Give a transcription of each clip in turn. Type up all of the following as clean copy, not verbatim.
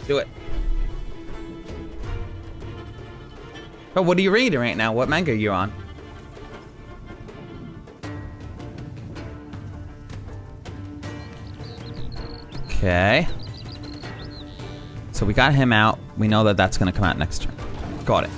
Do it. Oh, what are you reading right now? What manga are you on? Okay. So we got him out. We know that that's going to come out next turn. Got it.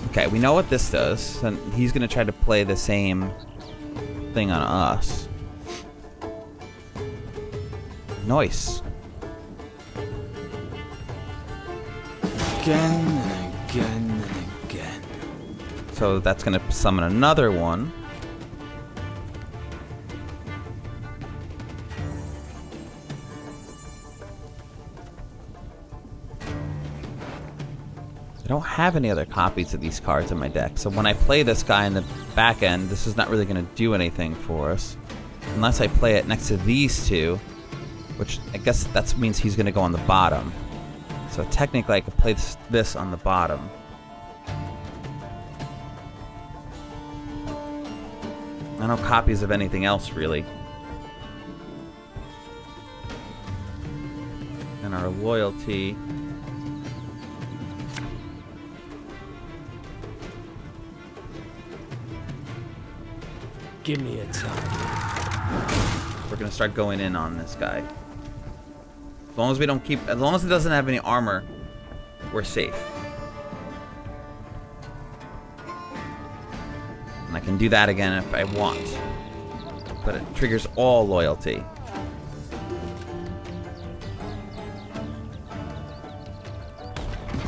Okay, we know what this does. And he's going to try to play the same thing on us. Nice. Again and again and again. So that's going to summon another one. I don't have any other copies of these cards in my deck, so when I play this guy in the back end, this is not really going to do anything for us. Unless I play it next to these two, which I guess that means he's going to go on the bottom. So technically I could play this on the bottom. I don't know copies of anything else, really. And our loyalty... Give me a time. We're gonna start going in on this guy. As long as we don't keep, as long as it doesn't have any armor, we're safe. And I can do that again if I want. But it triggers all loyalty.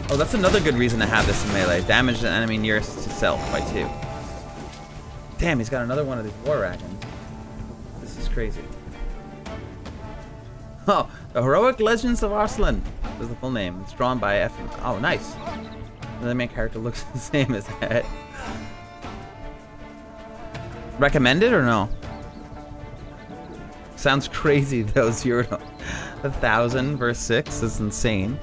Oh, that's another good reason to have this in melee. Damage the enemy nearest to self by 2. Damn, he's got another one of these war wagons. This is crazy. Oh, The Heroic Legends of Arslan is the full name. It's drawn by F. Oh, nice. The main character looks the same as that. Recommended or no? Sounds crazy though. 0 to 1,000 versus 6 is insane.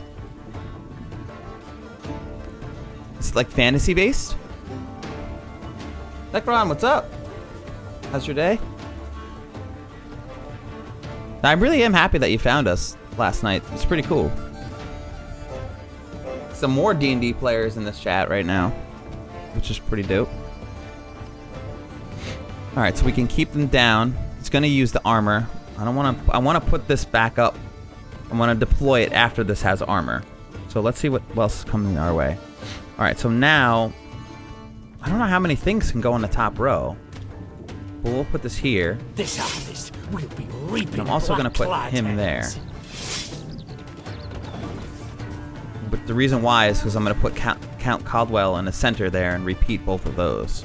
It's like fantasy based. Necron, what's up? How's your day? I really am happy that you found us last night. It's pretty cool. Some more D&D players in this chat right now, which is pretty dope. All right, so we can keep them down. It's gonna use the armor. I want to put this back up. I want to deploy it after this has armor. So let's see what else is coming our way. All right, so now I don't know how many things can go on the top row. But we'll put this here. This harvest will be reaping. And I'm also going to put him there. But the reason why is because I'm going to put Count Caldwell in the center there and repeat both of those.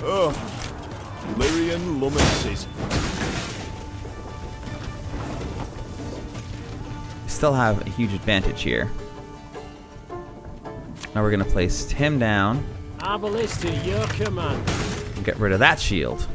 Lyrian Lumensis. Still have a huge advantage here. Now we're going to place him down. Obelisk to your command. And get rid of that shield.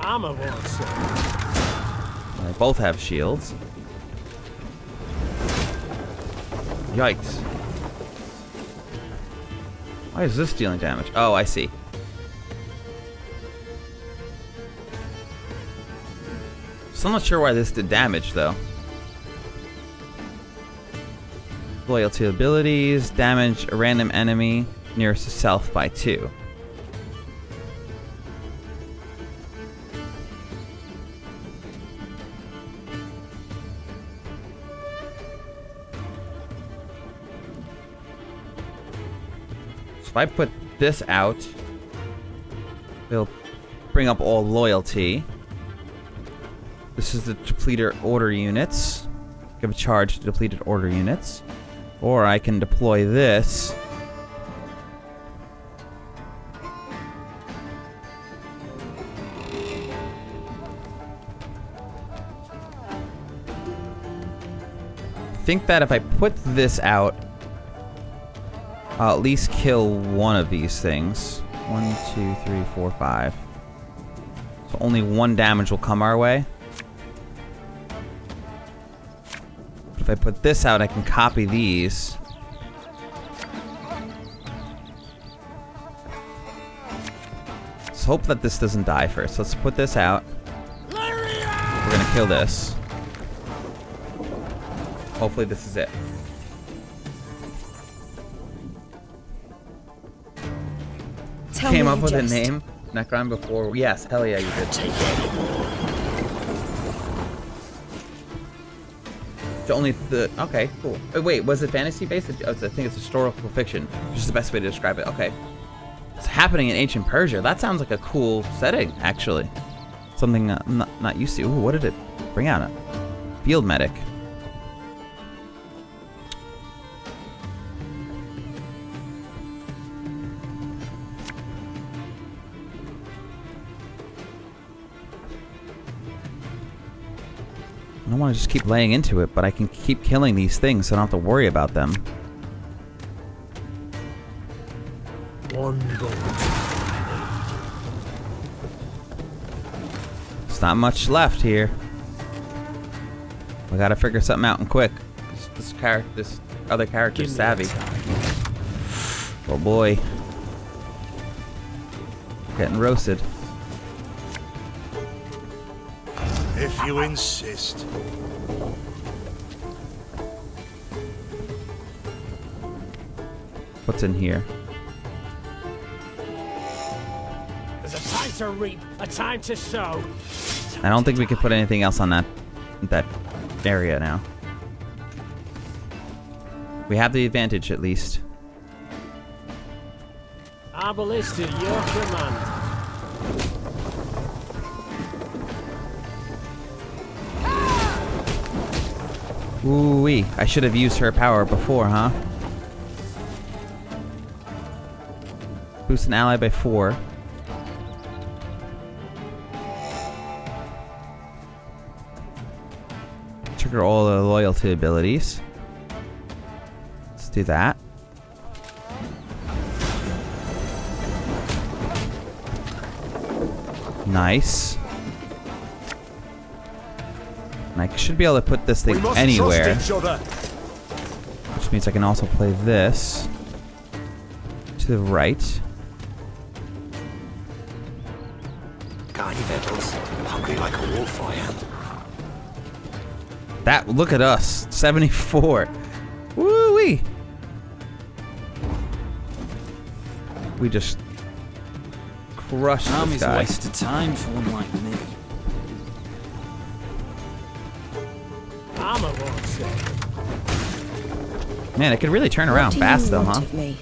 I'm a one, sir. They both have shields. Yikes. Why is this dealing damage? Oh, I see. Still not sure why this did damage, though. Loyalty abilities. Damage a random enemy nearest to self by 2. If I put this out, it'll bring up all loyalty. This is the depleted order units. Give a charge to depleted order units. Or I can deploy this. I think that if I put this out, I'll at least kill one of these things. 1, 2, 3, 4, 5. So only 1 damage will come our way. But if I put this out, I can copy these. Let's hope that this doesn't die first. Let's put this out. We're gonna kill this. Hopefully this is it. Came up with a name, Necron, before. Yes, hell yeah, you did. So only the. Okay, cool. Wait, was it fantasy based? I think it's historical fiction, which is the best way to describe it. Okay. It's happening in ancient Persia. That sounds like a cool setting, actually. Something I'm not used to. Ooh, what did it bring out? Field medic. I don't want to just keep laying into it, but I can keep killing these things so I don't have to worry about them. One bullet. There's not much left here. We gotta figure something out and quick. This other character's savvy. Oh boy. Getting roasted. If you insist. What's in here? There's a time to reap, a time to sow. I don't think we can put anything else on that area now. We have the advantage at least. Arbalist at your command. Ooh-wee. I should have used her power before, huh? Boost an ally by 4. Trigger all the loyalty abilities. Let's do that. Nice. And I should be able to put this thing anywhere. Which means I can also play this to the right. Got any medals? Hungry like a wolf I am. That, look at us. 74. Woo-wee. We just crushed this Army's a guy. waste of time for one like me. Armor won't say. Man, it could really turn around fast though, huh? Me?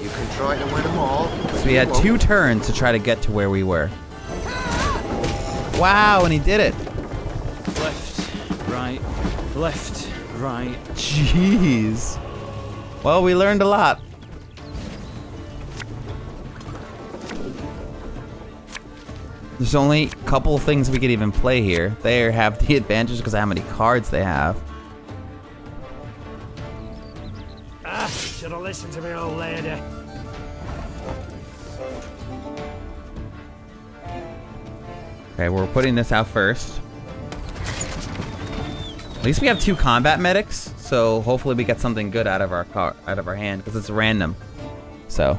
You can try to win them all. So we had 2 turns to try to get to where we were. Wow, and he did it. Left, right, left, right. Jeez. Well, we learned a lot. There's only a couple of things we could even play here. They have the advantage because of how many cards they have. Should have listened to me, old lady. Okay, we're putting this out first. At least we have 2 combat medics, so hopefully we get something good out of our hand because it's random. So.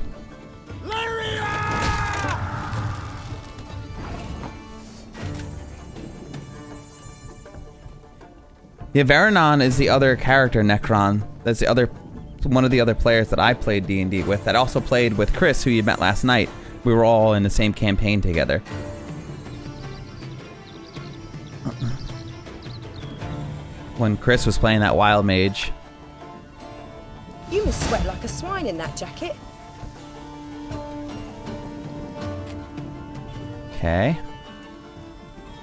Yeah, Varanon is the other character, Necron. That's one of the other players that I played D&D with. That also played with Chris, who you met last night. We were all in the same campaign together. When Chris was playing that wild mage. You must sweat like a swine in that jacket. Okay.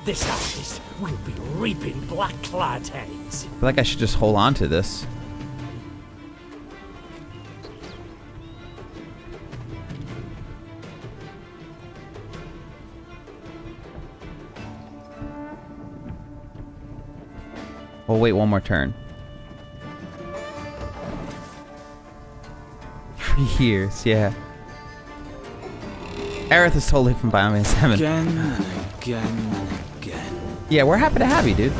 This artist will be reaping black-clad heads. I feel like I should just hold on to this. We'll wait one more turn. 3 years, yeah. Aerith is totally from Final Fantasy 7. Again and again and again. Yeah, we're happy to have you, dude.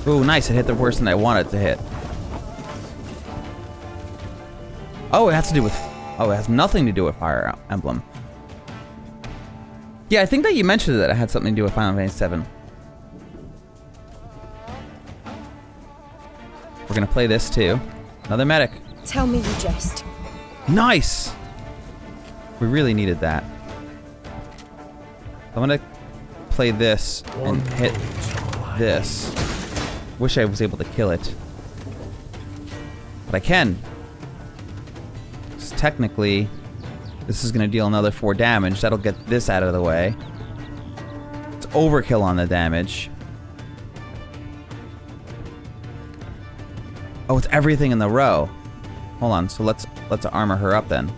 Ooh, nice. It hit the worse than I wanted to hit. Oh, it has to do with... Oh, it has nothing to do with Fire Emblem. Yeah, I think that you mentioned that it had something to do with Final Fantasy 7. We're gonna play this too. Another medic. Tell me you jest. Nice! We really needed that. I'm gonna play this and hit this. Wish I was able to kill it. But I can. Technically, this is going to deal another 4 damage. That'll get this out of the way. It's overkill on the damage. Oh, it's everything in the row. Hold on, so let's armor her up then.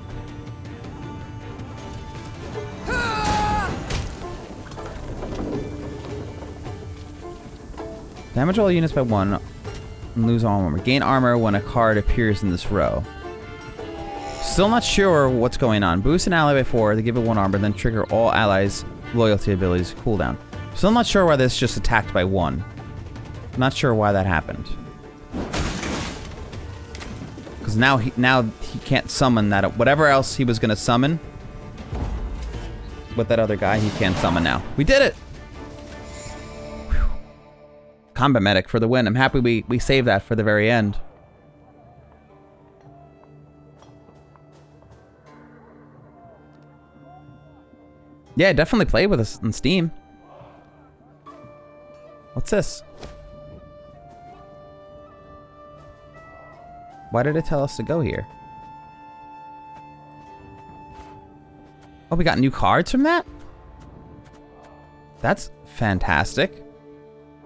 Damage all units by 1 and lose all armor. Gain armor when a card appears in this row. Still not sure what's going on. Boost an ally by 4 to give it 1 armor, then trigger all allies' loyalty abilities cooldown. Still not sure why this just attacked by 1. Not sure why that happened. Because now he can't summon that. Whatever else he was going to summon with that other guy, he can't summon now. We did it! Whew. Combat medic for the win. I'm happy we saved that for the very end. Yeah, definitely play with us on Steam. What's this? Why did it tell us to go here? Oh, we got new cards from that? That's fantastic.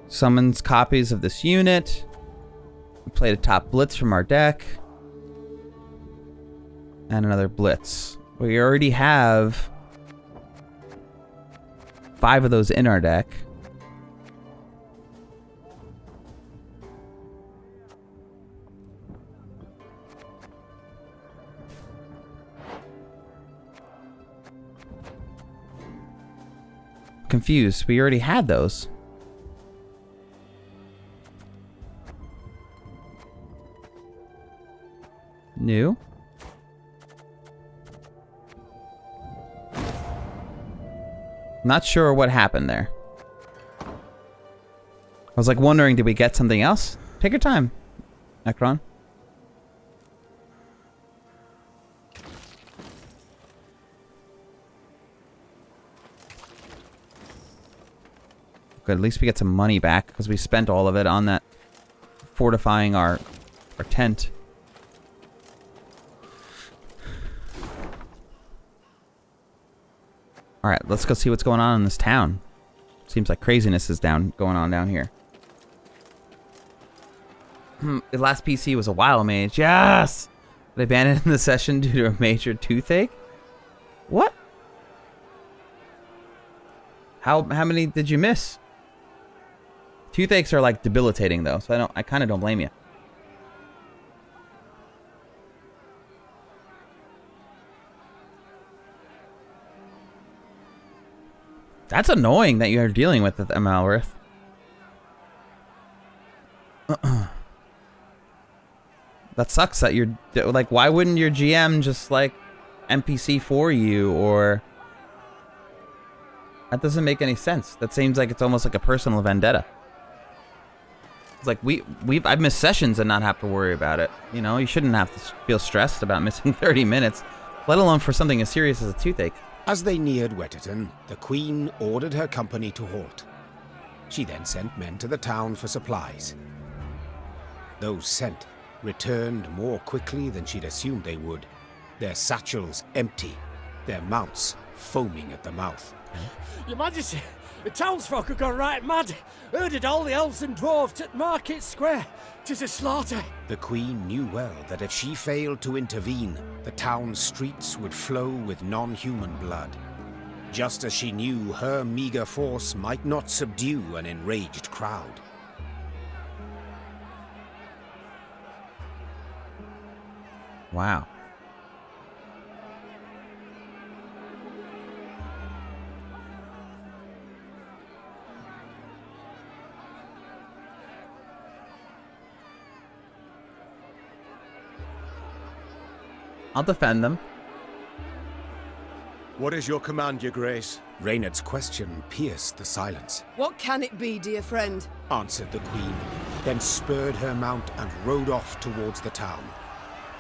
Summons copies of this unit. We played a top blitz from our deck. And another blitz. We already have 5 of those in our deck. Confused. We already had those. New. Not sure what happened there. I was like wondering, did we get something else? Take your time, Necron. Good, at least we get some money back because we spent all of it on that fortifying our tent. Alright, let's go see what's going on in this town. Seems like craziness is going on down here. The last PC was a wild mage. Yes! They abandoned the session due to a major toothache? What? How many did you miss? Toothaches are like debilitating though, so I kind of don't blame you. That's annoying that you're dealing with it, Amalrith. That sucks that you're like, why wouldn't your GM just like NPC for you, or that doesn't make any sense. That seems like it's almost like a personal vendetta. It's like I've missed sessions and not have to worry about it. You know, you shouldn't have to feel stressed about missing 30 minutes, let alone for something as serious as a toothache. As they neared Wetterton, the Queen ordered her company to halt. She then sent men to the town for supplies. Those sent returned more quickly than she'd assumed they would, their satchels empty, their mounts foaming at the mouth. Your Majesty, the townsfolk have gone right mad. Herded all the elves and dwarves at Market Square. 'Tis a slaughter. The Queen knew well that if she failed to intervene, the town's streets would flow with non-human blood. Just as she knew her meager force might not subdue an enraged crowd. Wow. I'll defend them. What is your command, your grace? Reynard's question pierced the silence. What can it be, dear friend? Answered the queen, then spurred her mount and rode off towards the town.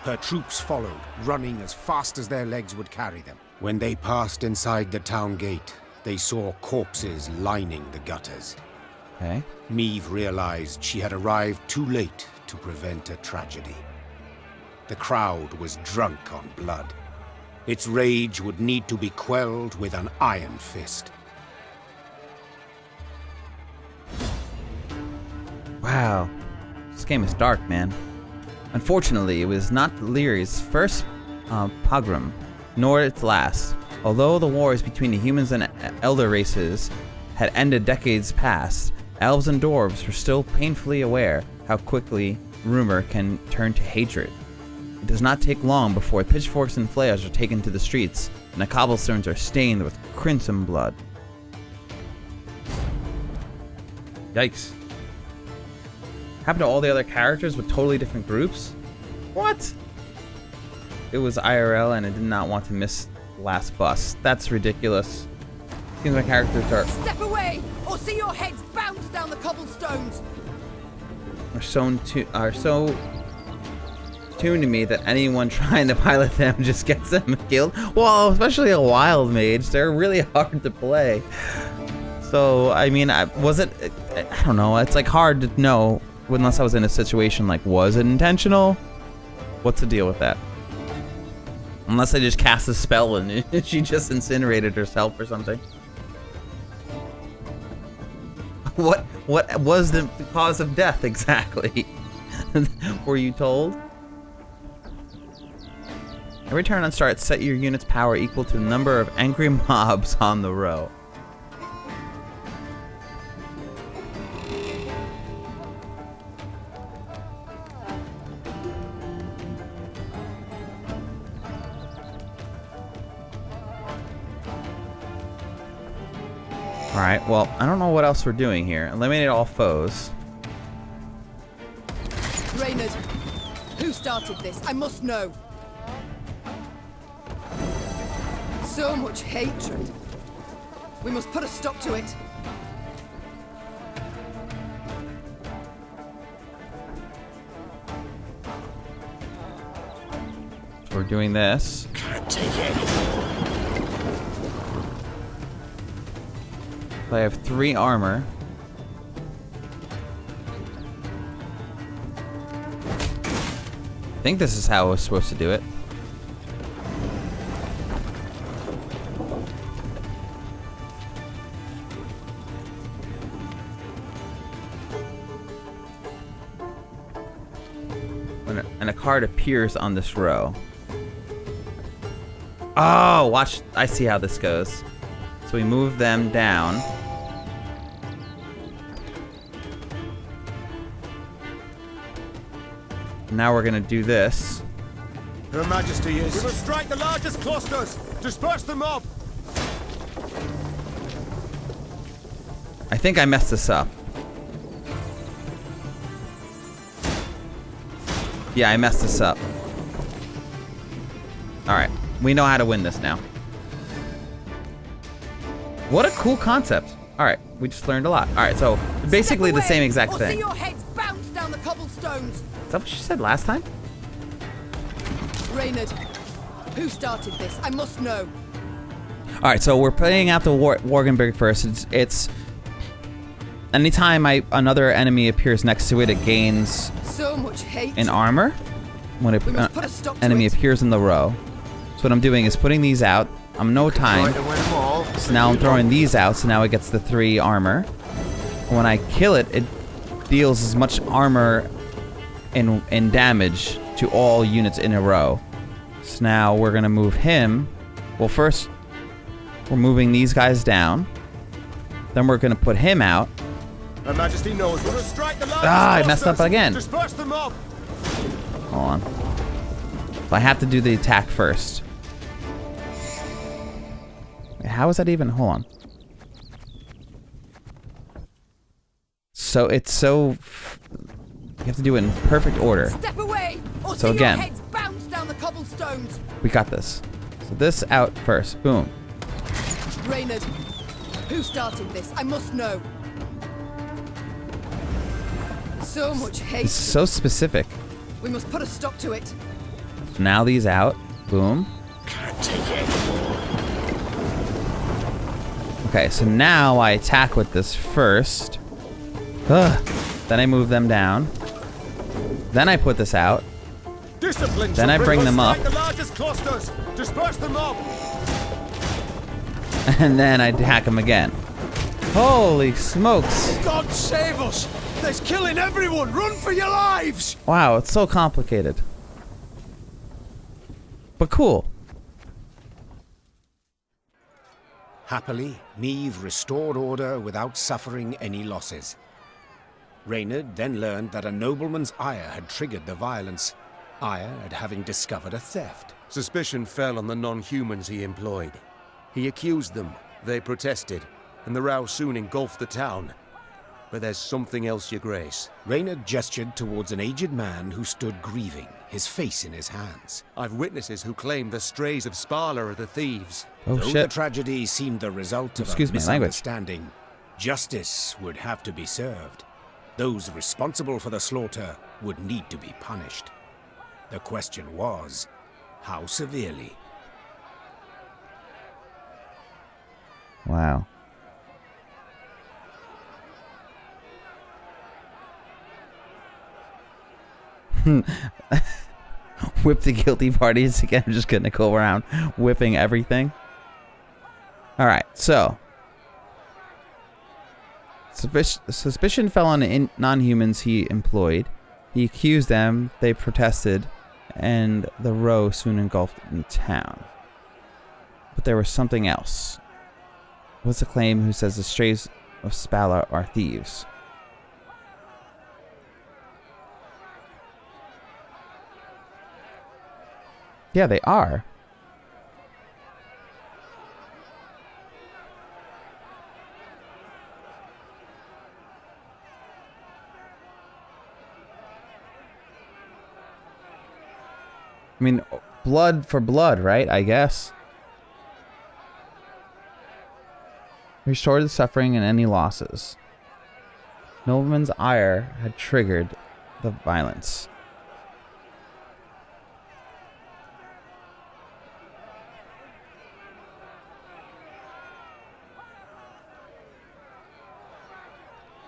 Her troops followed, running as fast as their legs would carry them. When they passed inside the town gate, they saw corpses lining the gutters. Okay. Meve realized she had arrived too late to prevent a tragedy. The crowd was drunk on blood. Its rage would need to be quelled with an iron fist. Wow. This game is dark, man. Unfortunately, it was not Lyri's first pogrom, nor its last. Although the wars between the humans and elder races had ended decades past, elves and dwarves were still painfully aware how quickly rumor can turn to hatred. It does not take long before pitchforks and flails are taken to the streets, and the cobblestones are stained with crimson blood. Yikes. Happened to all the other characters with totally different groups? What? It was IRL and I did not want to miss the last bus. That's ridiculous. Seems my characters Step away, or see your heads bounce down the cobblestones. are so tuned to me that anyone trying to pilot them just gets them killed. Well, especially a wild mage. They're really hard to play. So, I mean, I don't know. It's like hard to know unless I was in a situation like, was it intentional? What's the deal with that? Unless I just cast a spell and she just incinerated herself or something. What was the cause of death exactly? Were you told? Every turn on start, set your unit's power equal to the number of angry mobs on the row. Alright, well, I don't know what else we're doing here. Eliminate all foes. Reynard, who started this? I must know. So much hatred. We must put a stop to it. We're doing this. Can't take it anymore. I have 3 armor. I think this is how I was supposed to do it. And a card appears on this row. Oh, watch. I see how this goes. So we move them down. Now we're gonna do this. Her Majesty is... We must strike the largest clusters! Disperse the mob! I think I messed this up. Yeah, I messed this up. Alright, we know how to win this now. What a cool concept. Alright, we just learned a lot. Alright, so basically the same exact or thing. See your heads bounce down the cobblestones. Is that what she said last time? Reynard, who started this? I must know. Alright, so we're playing out the Worgenberg first. It's anytime another enemy appears next to it, it gains so much hate. an armor when enemy appears in the row. So what I'm doing is putting these out. I'm no time. So now I'm throwing these out, so now it gets the 3 armor. When I kill it, it deals as much armor and damage to all units in a row. So now we're gonna move him. Well, first we're moving these guys down. Then we're gonna put him out. Her Majesty knows we must strike the largest I messed up again. Disperse the mob! Hold on. So I have to do the attack first. Wait, how is that even? Hold on. So it's so... You have to do it in perfect order. Step away, or so see again, your heads bounce down the cobblestones. We got this. So this out first. Boom. Reynard, who started this? I must know. So much hate. It's so specific. We must put a stop to it. Now these out. Boom. Can't take it anymore. Okay, so now I attack with this first. Ugh. Then I move them down. Then I put this out. Discipline. Then I bring them up. The largest clusters. Disperse the mob. And then I hack them again. Holy smokes. God save us! There's killing everyone! Run for your lives! Wow, it's so complicated. But cool. Happily, Meve restored order without suffering any losses. Reynard then learned that a nobleman's ire had triggered the violence, ire at having discovered a theft. Suspicion fell on the non-humans he employed. He accused them, they protested, and the row soon engulfed the town. But there's something else, Your Grace. Reynard gestured towards an aged man who stood grieving, his face in his hands. I've witnesses who claim the strays of Sparla are the thieves. Oh Though the shit. tragedy seemed the result of Excuse a my language. misunderstanding, justice would have to be served. Those responsible for the slaughter would need to be punished. The question was, how severely? Wow. Whip the guilty parties again. I'm just gonna go around whipping everything. Alright, so suspicion fell on non-humans he employed. He accused them, they protested, and the row soon engulfed the town. But there was something else. What's the claim who says the strays of Spala are thieves? Yeah, they are. I mean, blood for blood, right? I guess. Restore the suffering and any losses. Nobleman's ire had triggered the violence.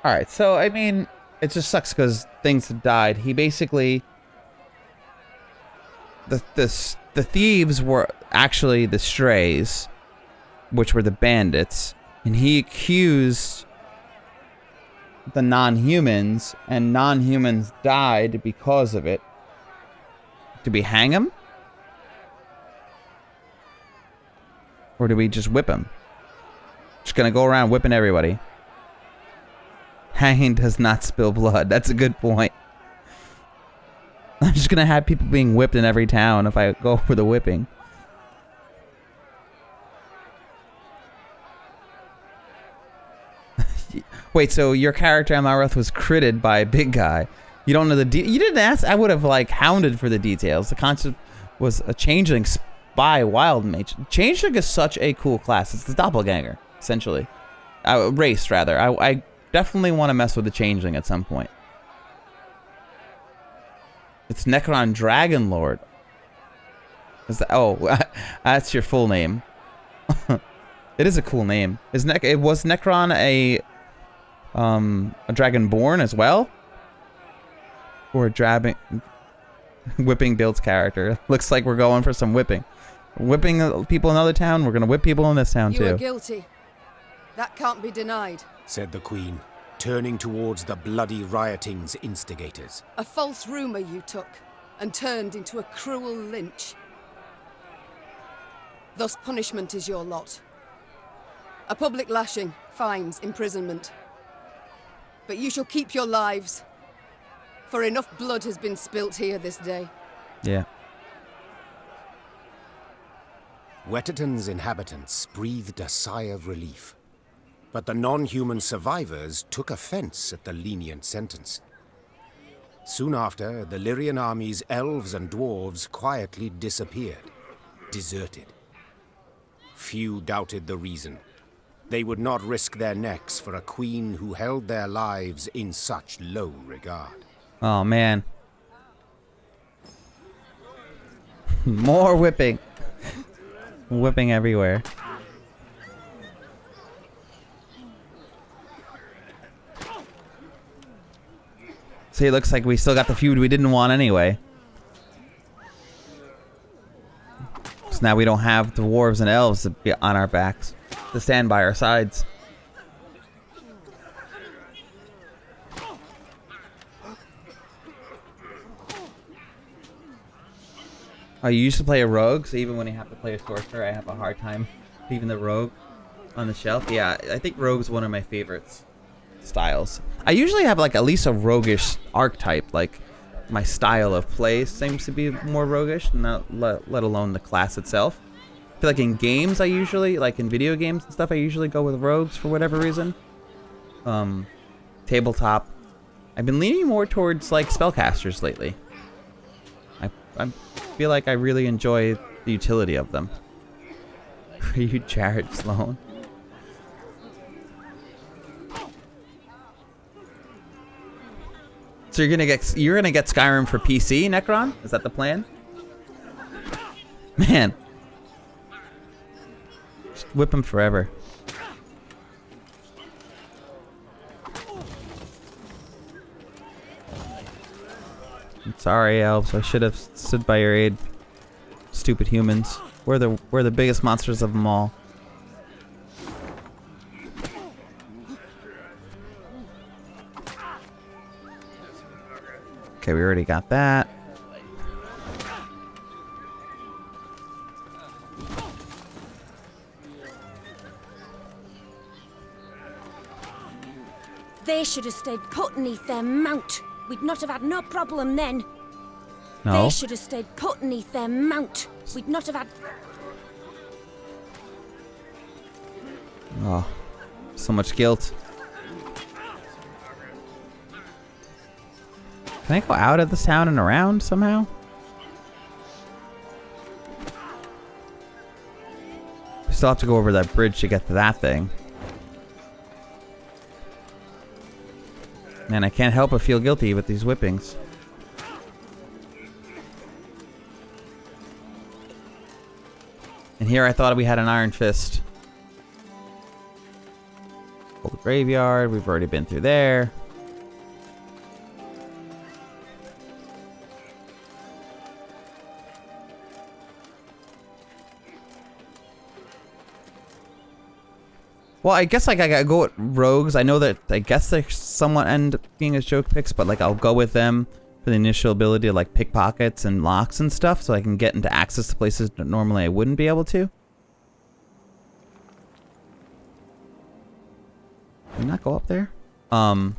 Alright, so, I mean, it just sucks because things have died. He basically... The thieves were actually the strays, which were the bandits, and he accused the non-humans, and non-humans died because of it. Do we hang him? Or do we just whip him? Just gonna go around whipping everybody. Hanging does not spill blood. That's a good point. I'm just gonna have people being whipped in every town if I go for the whipping. Wait, so your character Amareth was critted by a big guy. You don't know the you didn't ask. I would have like hounded for the details. The concept was a changeling spy wild mage. Changeling is such a cool class. It's the doppelganger, essentially. Race, rather. I definitely want to mess with the changeling at some point. It's Necron Dragonlord. Is that? Oh, that's your full name. It is a cool name. Was Necron a Dragonborn as well? Or a whipping builds character? Looks like we're going for some whipping. Whipping people in another town. We're gonna whip people in this town too. You are guilty. That can't be denied. Said the Queen, turning towards the bloody rioting's instigators. A false rumor you took and turned into a cruel lynch. Thus punishment is your lot. A public lashing, fines, imprisonment. But you shall keep your lives, for enough blood has been spilt here this day. Yeah. Wetterton's inhabitants breathed a sigh of relief. But the non-human survivors took offense at the lenient sentence. Soon after, the Lyrian army's elves and dwarves quietly disappeared. deserted. Few doubted the reason. They would not risk their necks for a queen who held their lives in such low regard. Oh, man. More whipping. Whipping everywhere. See, it looks like we still got the feud we didn't want anyway. So now we don't have dwarves and elves to be on our backs, to stand by our sides. Oh, you used to play a rogue, so even when you have to play a sorcerer, I have a hard time leaving the rogue on the shelf. Yeah, I think rogue's one of my favorites styles. I usually have like at least a roguish archetype. Like my style of play seems to be more roguish, not let alone the class itself. I feel like in games I usually, like in video games and stuff, I usually go with rogues for whatever reason. Tabletop, I've been leaning more towards like spellcasters lately. I feel like I really enjoy the utility of them. Are you Jared Sloan? So you're gonna get Skyrim for PC, Necron? Is that the plan? Man, just whip him forever. I'm sorry, elves. I should have stood by your aid. Stupid humans. We're the biggest monsters of them all. Okay, we already got that. They should have stayed put beneath their mount. We'd not have had no problem then. No. They should have stayed put beneath their mount. We'd not have had... Oh, so much guilt. Can I go out of this town and around somehow? We still have to go over that bridge to get to that thing. Man, I can't help but feel guilty with these whippings. And here I thought we had an iron fist. Old graveyard, we've already been through there. Well, I guess like I gotta go with rogues. I know that I guess they somewhat end up being as joke picks, but like I'll go with them for the initial ability to like pickpockets and locks and stuff, so I can get into access to places that normally I wouldn't be able to. Can I not go up there? But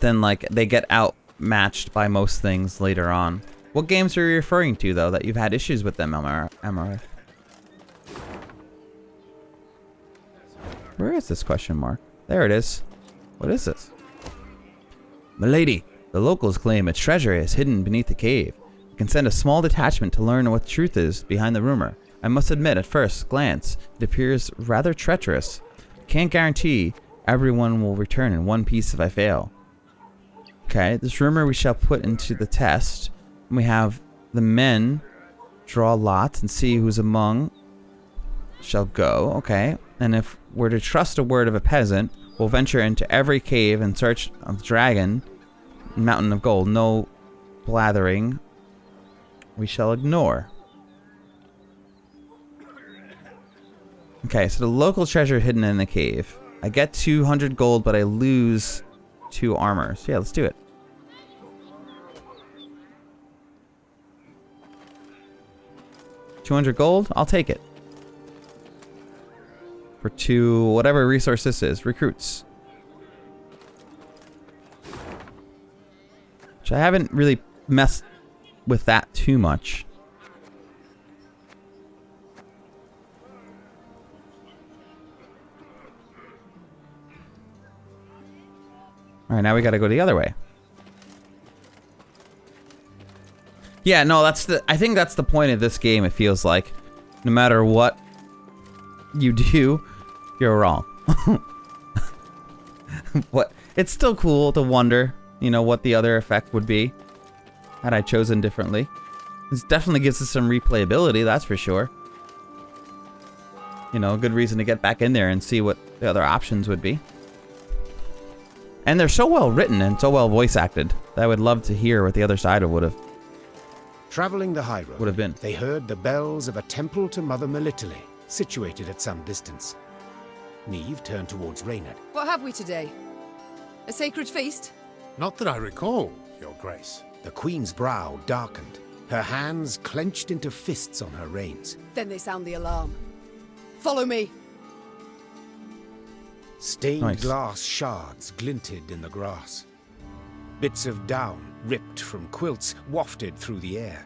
then like they get outmatched by most things later on. What games are you referring to though that you've had issues with them, Amaranth? Where is this question mark? There it is. What is this? Milady, the locals claim a treasure is hidden beneath the cave. You can send a small detachment to learn what the truth is behind the rumor. I must admit, at first glance, it appears rather treacherous. Can't guarantee everyone will return in one piece if I fail. Okay, this rumor we shall put into the test. We have the men draw lots and see who's among shall go. Okay. And if we're to trust a word of a peasant, we'll venture into every cave in search of the dragon, mountain of gold. No blathering. We shall ignore. Okay, so the local treasure hidden in the cave. I get 200 gold, but I lose 2 armor. So yeah, let's do it. $200 gold? I'll take it. For 2, whatever resource this is. Recruits. Which I haven't really messed with that too much. Alright, now we gotta go the other way. Yeah, no, I think that's the point of this game, it feels like. No matter what you do, you're wrong. But it's still cool to wonder, you know, what the other effect would be had I chosen differently. This definitely gives us some replayability, that's for sure. You know, a good reason to get back in there and see what the other options would be. And they're so well written and so well voice acted that I would love to hear what the other side would have Traveling the high road, would have been. they heard the bells of a temple to Mother Melitele, situated at some distance. Meve turned towards Reynard. What have we today? A sacred feast? Not that I recall, Your Grace. The Queen's brow darkened, her hands clenched into fists on her reins. Then they sound the alarm. Follow me. Stained Nice. glass shards glinted in the grass. Bits of down, ripped from quilts, wafted through the air.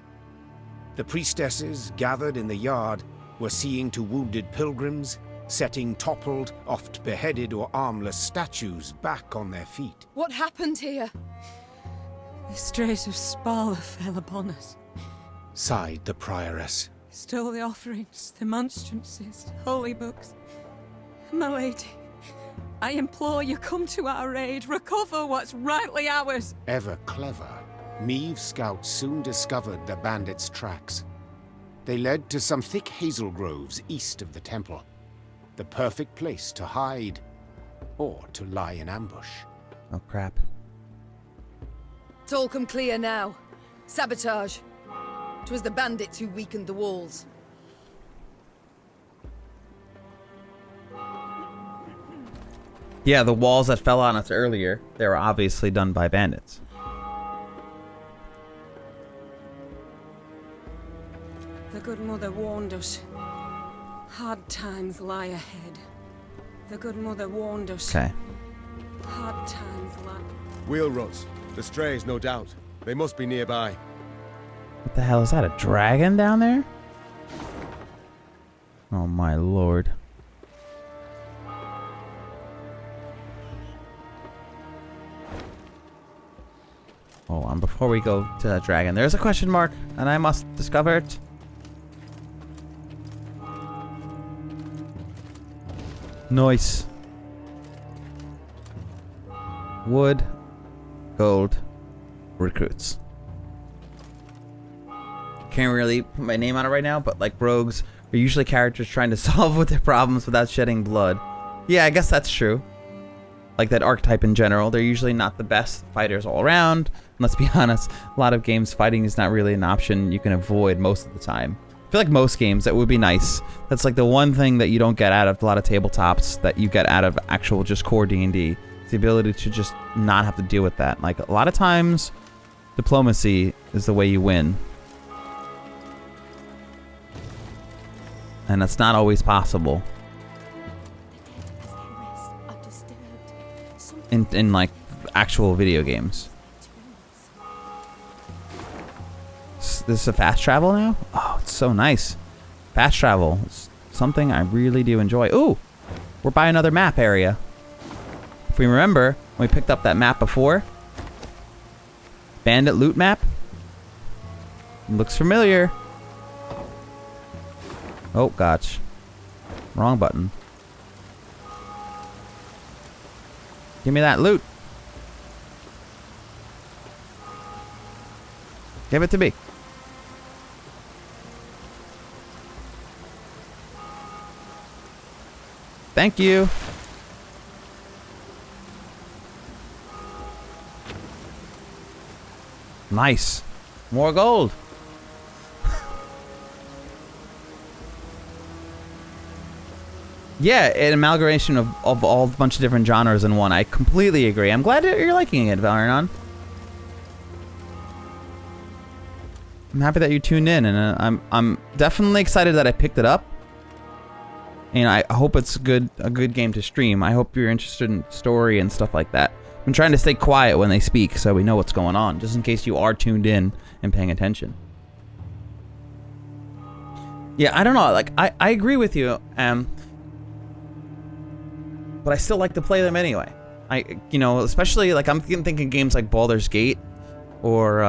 The priestesses, gathered in the yard, were seeing to wounded pilgrims, setting toppled, oft beheaded or armless statues back on their feet. What happened here? The Strait of Spala fell upon us. Sighed the prioress. Stole the offerings, the monstrances, holy books. My lady, I implore you, come to our aid. Recover what's rightly ours. Ever clever, Meve's scouts soon discovered the bandits' tracks. They led to some thick hazel groves east of the temple. The perfect place to hide, or to lie in ambush. Oh, crap. It's all come clear now. Sabotage. 'Twas the bandits who weakened the walls. Yeah, the walls that fell on us earlier, they were obviously done by bandits. The good mother warned us. Hard times lie ahead. The good mother warned us. Okay. Hard times lie. Wheel ruts. The strays, no doubt. They must be nearby. What the hell is that? A dragon down there? Oh my lord. Hold on, before we go to that dragon, there's a question mark, and I must discover it. Nice. Wood, gold, recruits. Can't really put my name on it right now, but like rogues are usually characters trying to solve with their problems without shedding blood. Yeah, I guess that's true. Like that archetype in general, they're usually not the best fighters all around. And let's be honest, a lot of games fighting is not really an option you can avoid most of the time. I feel like most games, that would be nice. That's like the one thing that you don't get out of a lot of tabletops that you get out of actual just core D&D. It's the ability to just not have to deal with that. Like a lot of times, diplomacy is the way you win. And that's not always possible. In like actual video games. This is a fast travel now? Oh, it's so nice. Fast travel. It's something I really do enjoy. Ooh! We're by another map area. If we remember, when we picked up that map before, bandit loot map, looks familiar. Oh, gosh. Wrong button. Give me that loot. Give it to me. Thank you. Nice. More gold. Yeah, an amalgamation of all a bunch of different genres in one. I completely agree. I'm glad that you're liking it, Valerinon. I'm happy that you tuned in, and I'm definitely excited that I picked it up. And I hope it's a good game to stream. I hope you're interested in story and stuff like that. I'm trying to stay quiet when they speak so we know what's going on, just in case you are tuned in and paying attention. Yeah, I don't know. Like I agree with you. But I still like to play them anyway. You know, especially like I'm thinking games like Baldur's Gate or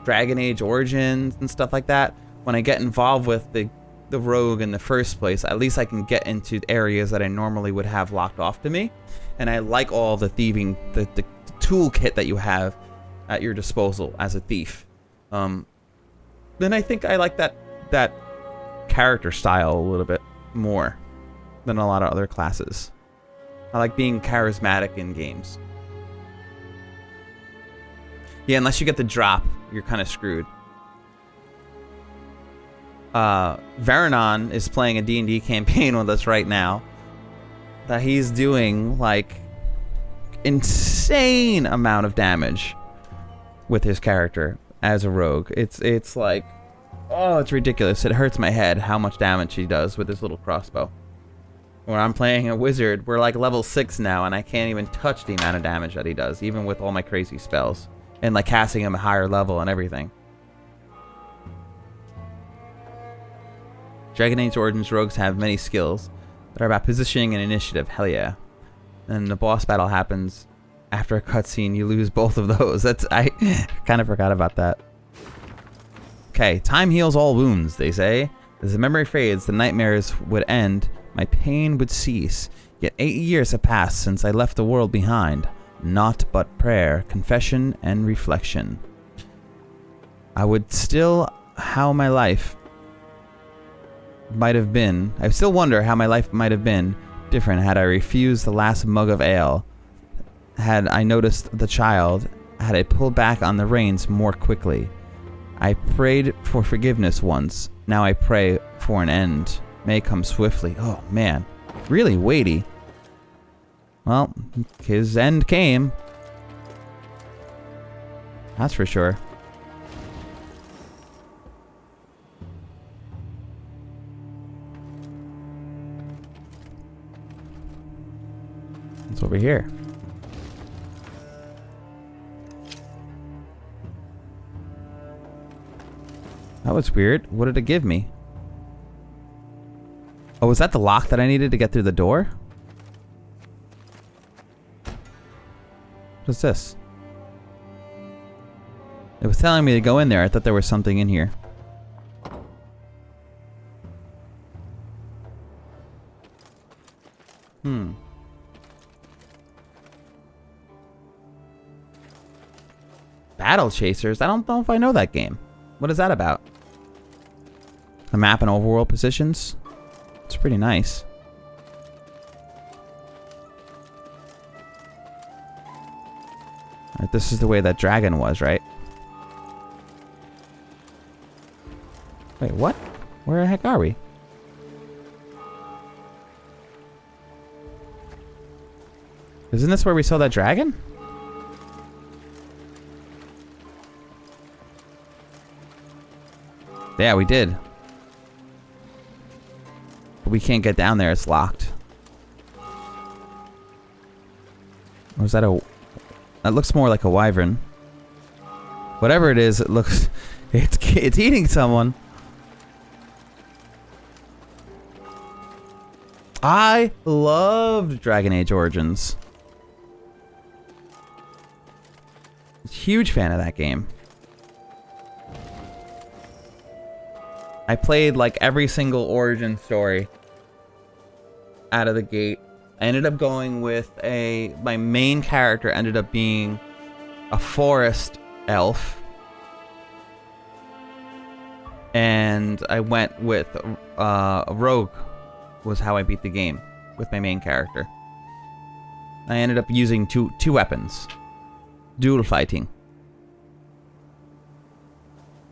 Dragon Age Origins and stuff like that, when I get involved with the rogue in the first place, at least I can get into areas that I normally would have locked off to me. And I like all the thieving, the toolkit that you have at your disposal as a thief. Then I think I like that character style a little bit more than a lot of other classes. I like being charismatic in games. Yeah, unless you get the drop, you're kind of screwed. Varanon is playing a D&D campaign with us right now that he's doing like insane amount of damage with his character as a rogue. It's like, oh, it's ridiculous. It hurts my head how much damage he does with his little crossbow. When I'm playing a wizard, we're like level 6 now, and I can't even touch the amount of damage that he does, even with all my crazy spells and like casting him a higher level and everything. Dragon Age Origins rogues have many skills that are about positioning and initiative. Hell yeah. And the boss battle happens after a cutscene. You lose both of those. I kind of forgot about that. Okay, time heals all wounds, they say. As the memory fades, the nightmares would end, my pain would cease. Yet 8 years have passed since I left the world behind. Naught but prayer, confession, and reflection. I would still how my life might have been. I still wonder how my life might have been different had I refused the last mug of ale. Had I noticed the child. Had I pulled back on the reins more quickly. I prayed for forgiveness once. Now I pray for an end. May it come swiftly. Oh man, really weighty. Well, his end came. That's for sure. It's over here. That was weird. What did it give me? Oh, was that the lock that I needed to get through the door? What's this? It was telling me to go in there. I thought there was something in here. Battle Chasers? I don't know if I know that game. What is that about? The map and overworld positions? It's pretty nice. Alright, this is the way that dragon was, right? Wait, what? Where the heck are we? Isn't this where we saw that dragon? Yeah, we did. But we can't get down there, it's locked. Or is that a... That looks more like a wyvern. Whatever it is, it looks... It's eating someone. I loved Dragon Age Origins. Huge fan of that game. I played like every single origin story out of the gate. I ended up going with my main character ended up being a forest elf. And I went with a rogue was how I beat the game with my main character. I ended up using two weapons. Dual fighting.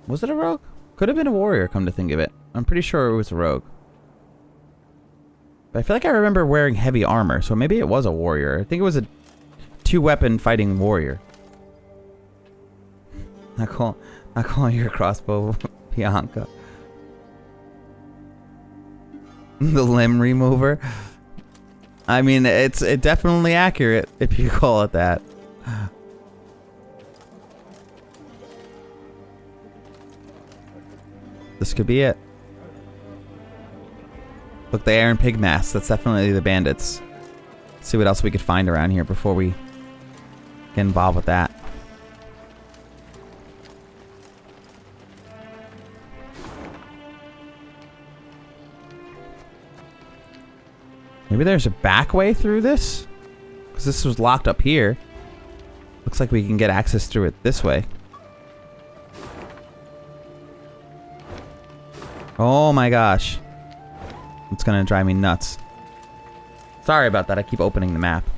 Was it a rogue? Could have been a warrior, come to think of it. I'm pretty sure it was a rogue. But I feel like I remember wearing heavy armor, so maybe it was a warrior. I think it was a 2-weapon fighting warrior. Not calling your crossbow Bianca. The limb remover. I mean, it's definitely accurate if you call it that. This could be it. Look, the Iron Pig mask. That's definitely the bandits. Let's see what else we could find around here before we get involved with that. Maybe there's a back way through this? Because this was locked up here. Looks like we can get access through it this way. Oh my gosh. It's gonna drive me nuts. Sorry about that, I keep opening the map.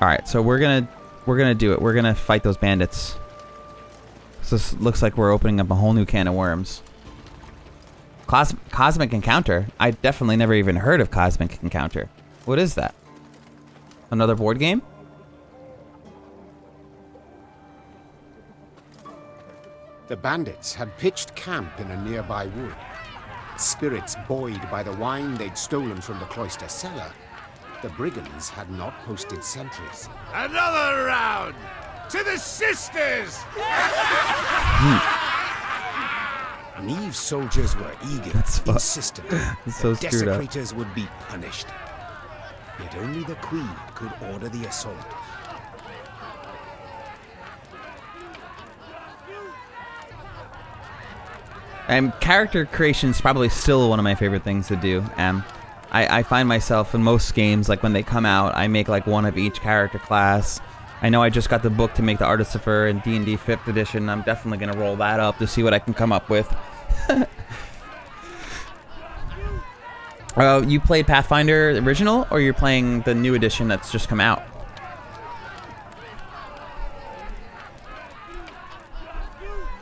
Alright, so we're gonna do it. We're gonna fight those bandits. So this looks like we're opening up a whole new can of worms. Cosmic Encounter? I definitely never even heard of Cosmic Encounter. What is that? Another board game? The bandits had pitched camp in a nearby wood. Spirits buoyed by the wine they'd stolen from the cloister cellar, the brigands had not posted sentries. Another round! To the sisters! Meve's soldiers were eager, insistent so that desecrators would be punished. Yet only the Queen could order the assault. Character creation is probably still one of my favorite things to do. I find myself in most games, like when they come out, I make like one of each character class. I know I just got the book to make the Artificer in D&D 5th edition. I'm definitely going to roll that up to see what I can come up with. You played Pathfinder original, or you're playing the new edition that's just come out?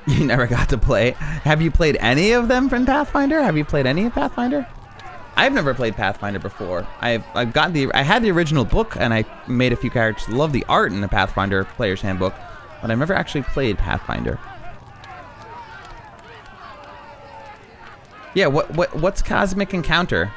You never got to play. Have you played any of them from Pathfinder? Have you played any of Pathfinder? I've never played Pathfinder before. I had the original book and I made a few characters. Love the art in the Pathfinder Player's Handbook, but I've never actually played Pathfinder. Yeah, what's Cosmic Encounter,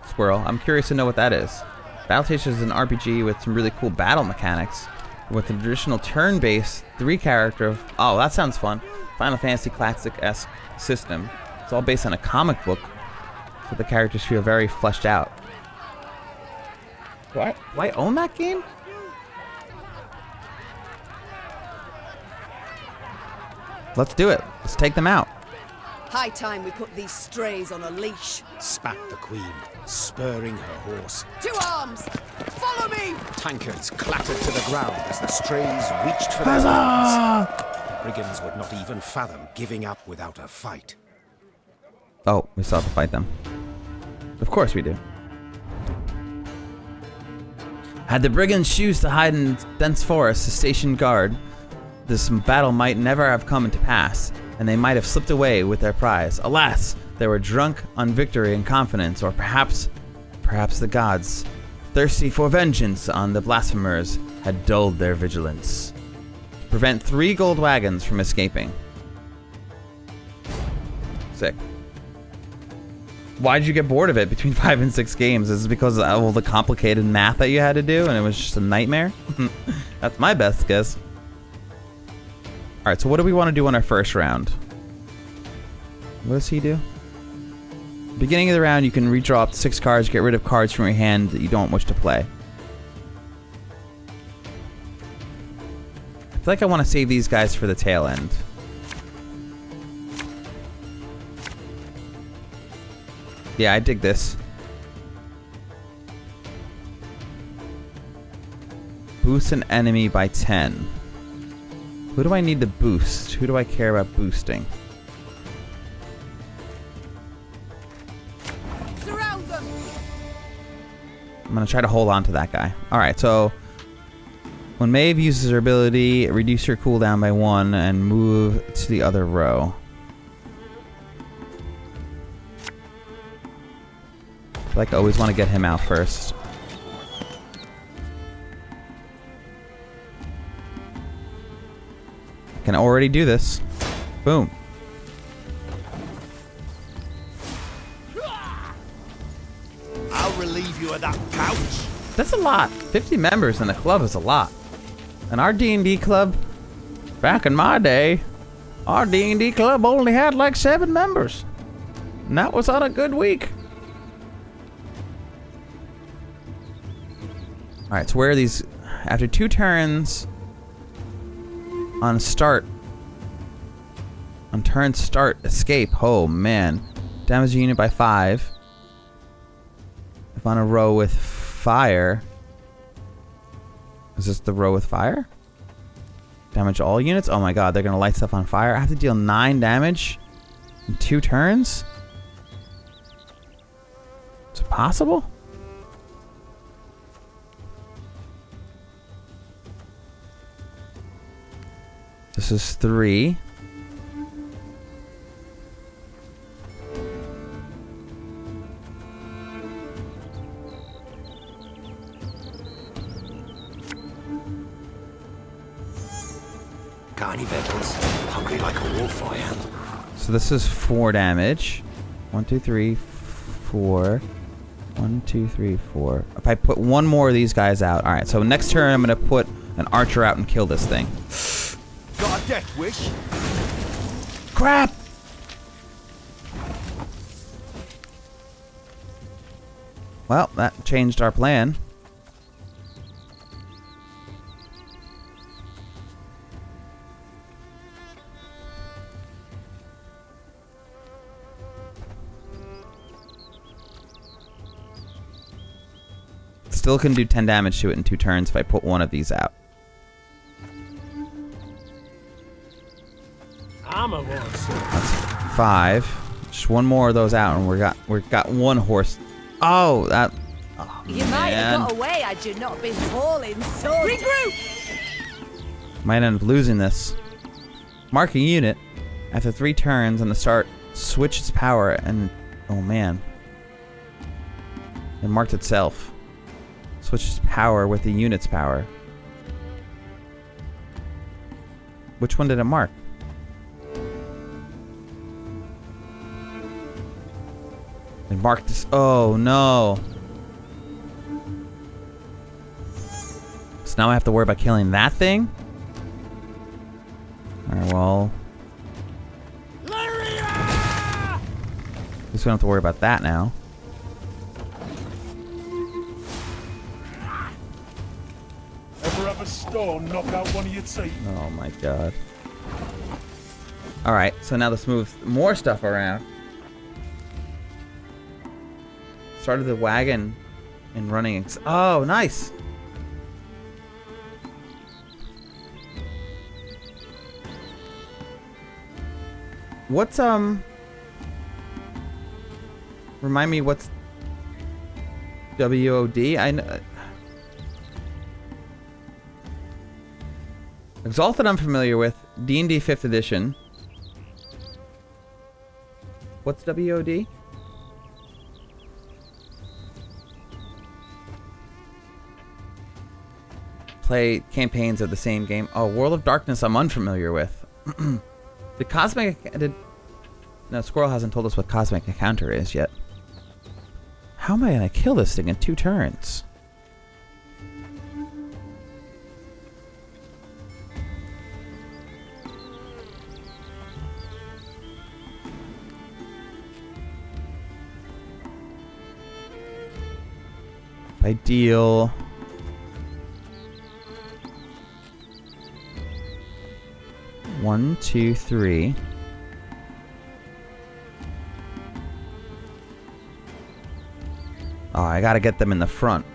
Squirrel? I'm curious to know what that is. Battlefield is an RPG with some really cool battle mechanics, with a traditional turn-based 3-character. Oh, that sounds fun. Final Fantasy Classic-esque system. It's all based on a comic book, so the characters feel very fleshed out. Do I own that game? Let's do it. Let's take them out. High time we put these strays on a leash. Spat the Queen, spurring her horse. To arms! Follow me! Tankards clattered to the ground as the strays reached for their weapons. The brigands would not even fathom giving up without a fight. Oh, we still have to fight them. Of course we do. Had the brigands choose to hide in dense forests to station guard, this battle might never have come to pass, and they might have slipped away with their prize. Alas, they were drunk on victory and confidence, or perhaps the gods, thirsty for vengeance on the blasphemers, had dulled their vigilance. To prevent 3 gold wagons from escaping. Sick. Why did you get bored of it between 5 and 6 games? Is it because of all the complicated math that you had to do and it was just a nightmare? That's my best guess. Alright, so what do we want to do on our first round? What does he do? Beginning of the round, you can redraw up to 6 cards, get rid of cards from your hand that you don't wish to play. I feel like I want to save these guys for the tail end. Yeah, I dig this. Boost an enemy by 10. Who do I need to boost? Who do I care about boosting? Surround them! I'm gonna try to hold on to that guy. Alright, so when Maeve uses her ability, reduce her cooldown by 1 and move to the other row. I feel like I always want to get him out first. I can already do this. Boom. I'll relieve you of that pouch. That's a lot. 50 members in a club is a lot. And our D&D club, back in my day, our D&D club only had like 7 members. And that was on a good week. Alright, so where are these? After 2 turns on start, On turn start, escape. Oh man. Damage a unit by 5. If on a row with fire. Is this the row with fire? Damage all units? Oh my god, they're gonna light stuff on fire. I have to deal 9 damage in 2 turns? Is it possible? This is 3. Got any victuals? Hungry like a wolf, I am. So this is 4 damage. 1, 2, 3, 4. 1, 2, 3, 4. If I put one more of these guys out. Alright, so next turn I'm going to put an archer out and kill this thing. Got a death wish? Crap! Well, that changed our plan. Still can do 10 damage to it in 2 turns if I put one of these out. I'm a horse. That's 5. Just one more of those out, and we've got 1 horse. Oh, that. Oh, You might have got away had you not been hauling so. Regroup! Might end up losing this. Mark a unit. After 3 turns on the start, switch its power, and oh man, it marked itself. Switch its power with the unit's power. Which one did it mark? It marked this. Oh no. So now I have to worry about killing that thing? Alright, well. At least we don't have to worry about that now. Ever have a storm knock out one of your teeth? Oh my god. Alright, so now let's move more stuff around. Started the wagon and running. Oh, nice! What's, remind me what's WOD? I know. Exalted I'm familiar with. D&D 5th edition. What's WOD? Play campaigns of the same game. Oh, World of Darkness I'm unfamiliar with. The Cosmic... No, Squirrel hasn't told us what Cosmic Encounter is yet. How am I going to kill this thing in 2 turns? I deal 1, 2, 3. Oh, I gotta get them in the front.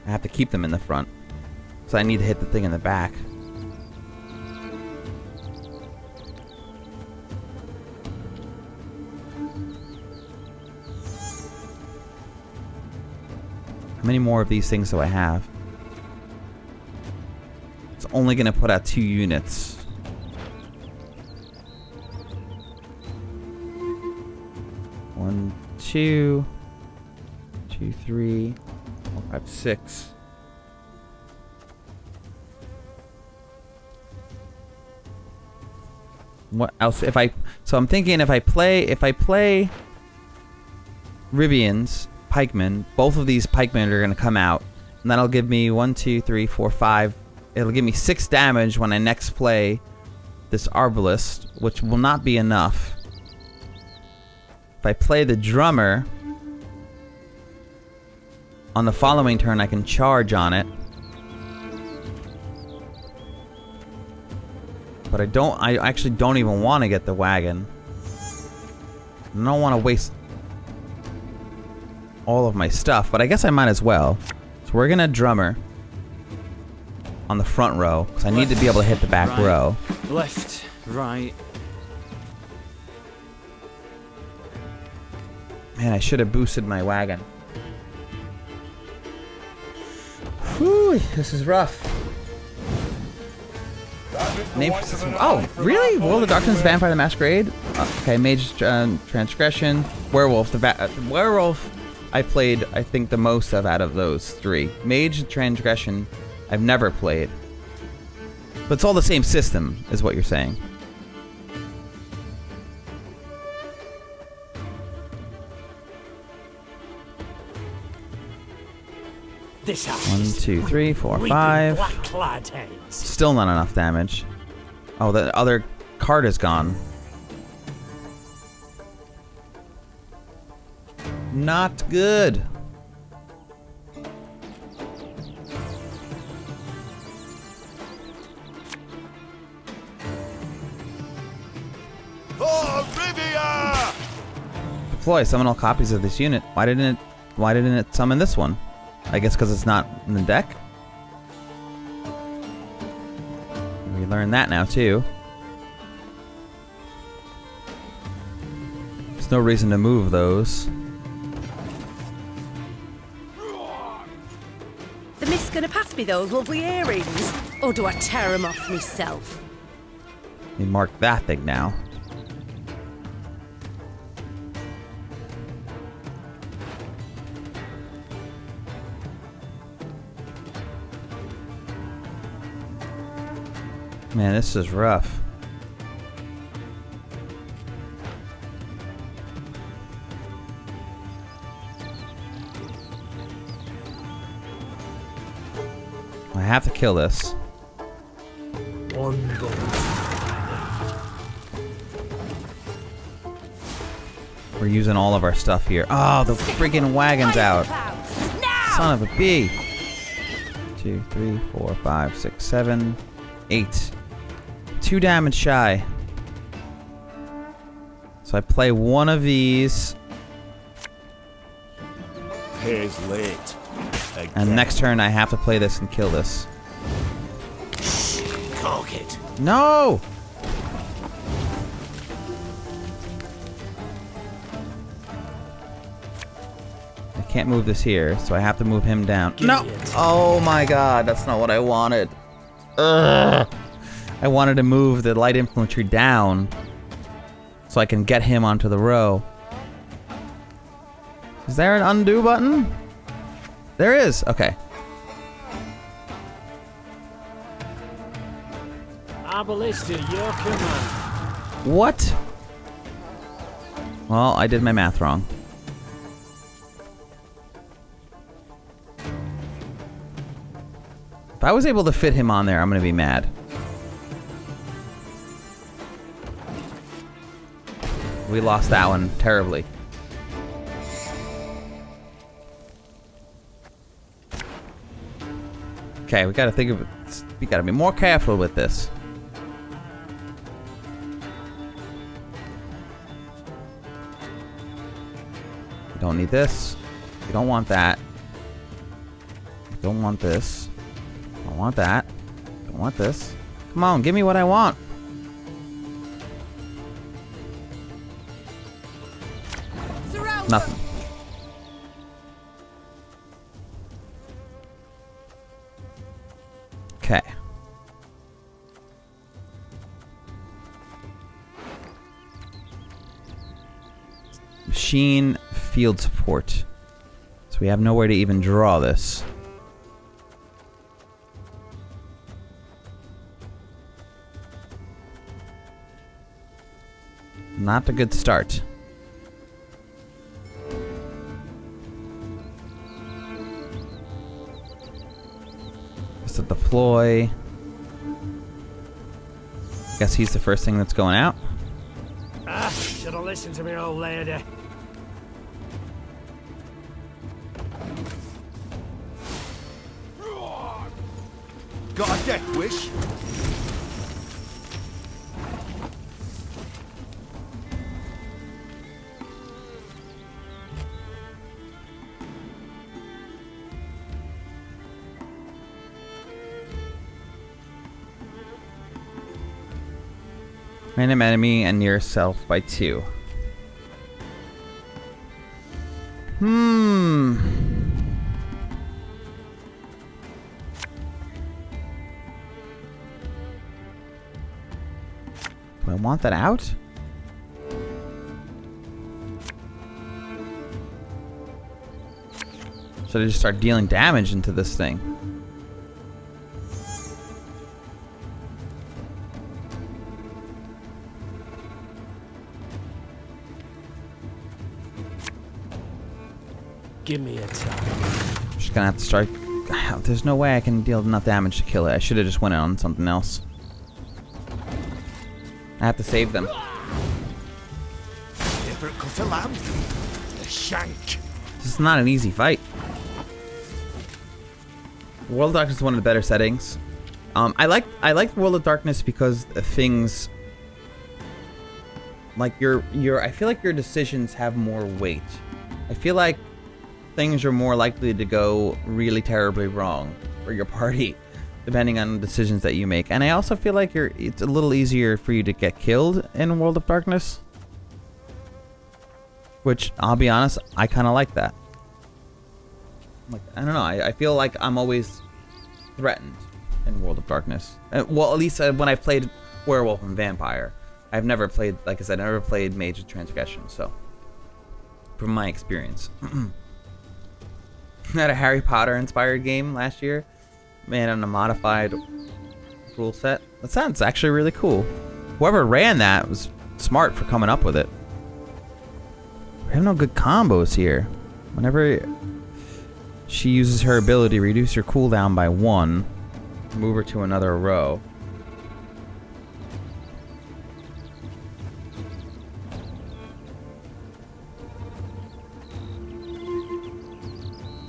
I have to keep them in the front. So I need to hit the thing in the back. How many more of these things do I have? It's only gonna put out 2 units. One, 2, 2, 3, 4, 5, 6. What else? So I'm thinking if I play Rivians, pikemen, both of these pikemen are gonna come out, and that'll give me 1, 2, 3, 4, 5. It'll give me 6 damage when I next play this arbalist, which will not be enough. If I play the drummer, on the following turn I can charge on it. But I actually don't even want to get the wagon. I don't want to waste all of my stuff, but I guess I might as well. So we're gonna drummer on the front row, because I need to be able to hit the back right, row. Left, right. Man, I should have boosted my wagon. Whew, this is rough. Name oh, really? World of Darkness, Vampire the Masquerade? Okay, Mage Transgression, Werewolf. The Werewolf I played, I think, the most of out of those three. Mage Transgression, I've never played. But it's all the same system, is what you're saying. This 1, 2, 3, 4, 5. black-clad heads. Still not enough damage. Oh, the other card is gone. Not good. For Rivia! Deploy. Summon all copies of this unit. Why didn't it summon this one? I guess because it's not in the deck. We learned that now too. There's no reason to move those. The mist's gonna pass me those lovely earrings, or do I tear them off myself? We mark that thing now. Man, this is rough. I have to kill this. One gold. We're using all of our stuff here. Oh, the friggin' wagon's out. Son of a bee. 2, 3, 4, 5, 6, 7, 8. 2 damage shy. So I play one of these. Here's late. And next turn I have to play this and kill this. Cock it. No! I can't move this here, so I have to move him down. No! Oh my god, that's not what I wanted. Ugh. I wanted to move the light infantry down so I can get him onto the row. Is there an undo button? There is. Okay. Abalista, your command. What? Well, I did my math wrong. If I was able to fit him on there, I'm gonna be mad. We lost that one terribly. Okay, we gotta think of it. We gotta be more careful with this. We don't need this. We don't want that. We don't want this. Don't want that. Don't want this. Come on, give me what I want. Nothing. Okay. Machine field support. So we have nowhere to even draw this. Not a good start. To deploy. Guess he's the first thing that's going out. Should have listened to me, old lady. Got a death wish? Random enemy and nearest self by 2. Do I want that out? Should I just start dealing damage into this thing? Give me a time. Just gonna have to start. There's no way I can deal enough damage to kill it. I should have just went on something else. I have to save them. Different cut of lamb. The shank. This is not an easy fight. World of Darkness is one of the better settings. I like World of Darkness because things like I feel like your decisions have more weight. I feel like things are more likely to go really terribly wrong for your party, depending on the decisions that you make. And I also feel like it's a little easier for you to get killed in World of Darkness. Which, I'll be honest, I kind of like that. Like, I don't know, I feel like I'm always threatened in World of Darkness. Well, at least when I've played Werewolf and Vampire. I've never played, like I said, I never played Mage of Transgression, so from my experience. I had a Harry Potter inspired game last year, made on a modified rule set. That sounds actually really cool. Whoever ran that was smart for coming up with it. We have no good combos here. Whenever she uses her ability, reduce your cooldown by 1, move her to another row.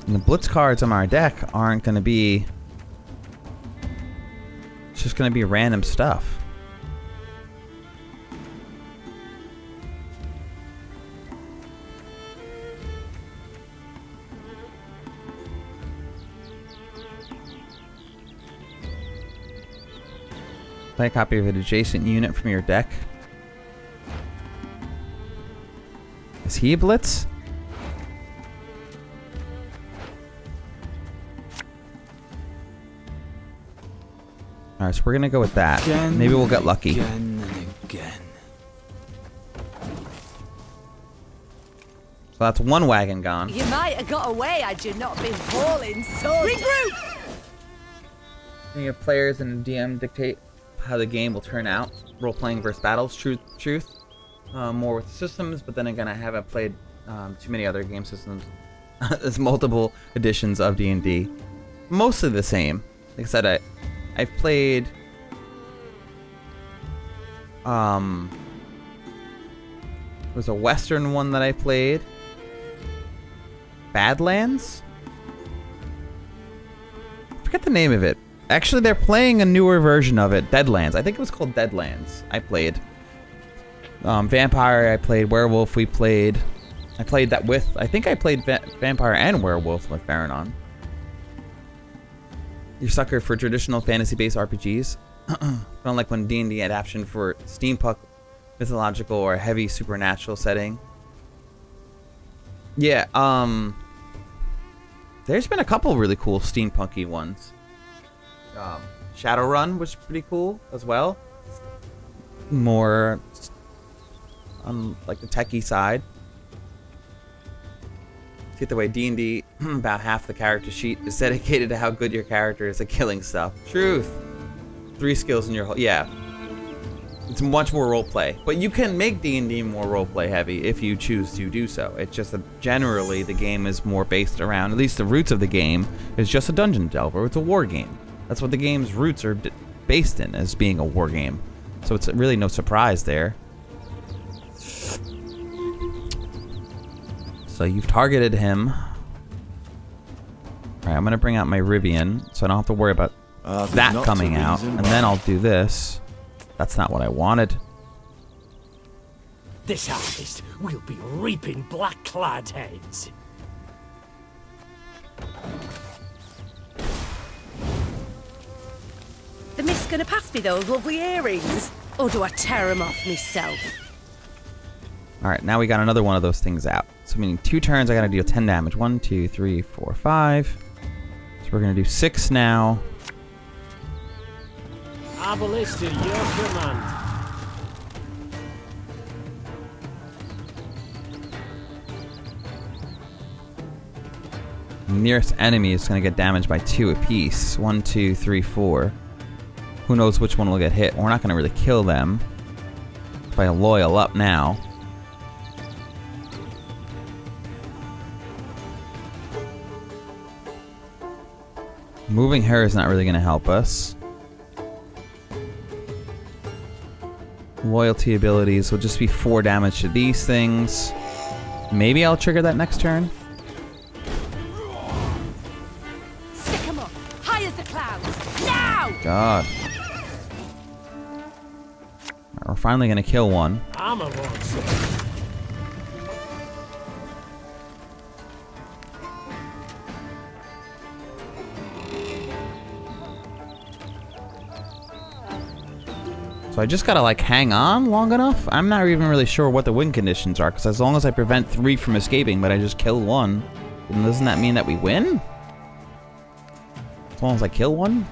And the blitz cards on our deck aren't going to be... It's just going to be random stuff. Play a copy of an adjacent unit from your deck. Is he a blitz? Alright, so we're gonna go with that. Again, maybe we'll get lucky. Again and again. So that's one wagon gone. You might have got away had you not been hauling so. Regroup! Your players and DM dictate how the game will turn out. Role-playing versus battles, truth. More with systems, but then again, I haven't played too many other game systems. There's multiple editions of D&D. Mostly the same. Like I said, I've played there was a Western one that I played. Badlands? I forget the name of it. Actually, they're playing a newer version of it, Deadlands. I think it was called Deadlands. I played Vampire, I played Werewolf, I played that with, I think I played Vampire and Werewolf with Varanon. You're a sucker for traditional fantasy-based RPGs. Don't like when D&D adaptation for steampunk, mythological, or heavy supernatural setting. Yeah, there's been a couple really cool steampunky ones. Shadowrun was pretty cool as well. More on like the techie side. See the way D&D, about half the character sheet is dedicated to how good your character is at killing stuff. Truth. 3 skills in your whole... Yeah. It's much more roleplay. But you can make D&D more roleplay heavy if you choose to do so. It's just that generally the game is more based around, at least the roots of the game, is just a dungeon delver. It's a war game. That's what the game's roots are based in, as being a war game. So it's really no surprise there. So you've targeted him. Alright, I'm going to bring out my Rivian, so I don't have to worry about that coming out. And then I'll do this. That's not what I wanted. This harvest will be reaping black-clad heads. The mist's gonna pass me those lovely earrings. Or do I tear 'em off myself? Alright, now we got another one of those things out. So meaning 2 turns, I gotta deal 10 damage. 1, 2, 3, 4, 5. So we're gonna do 6 now. Abolish to your command. Nearest enemy is going to get damaged by 2 apiece. 1, 2, 3, 4. Who knows which one will get hit? We're not going to really kill them. If I loyal up now. Moving her is not really going to help us. Loyalty abilities will just be 4 damage to these things. Maybe I'll trigger that next turn. God. We're finally gonna kill one. I'm a monster. So I just gotta like hang on long enough? I'm not even really sure what the win conditions are, because as long as I prevent 3 from escaping, but I just kill 1, then doesn't that mean that we win? As long as I kill 1?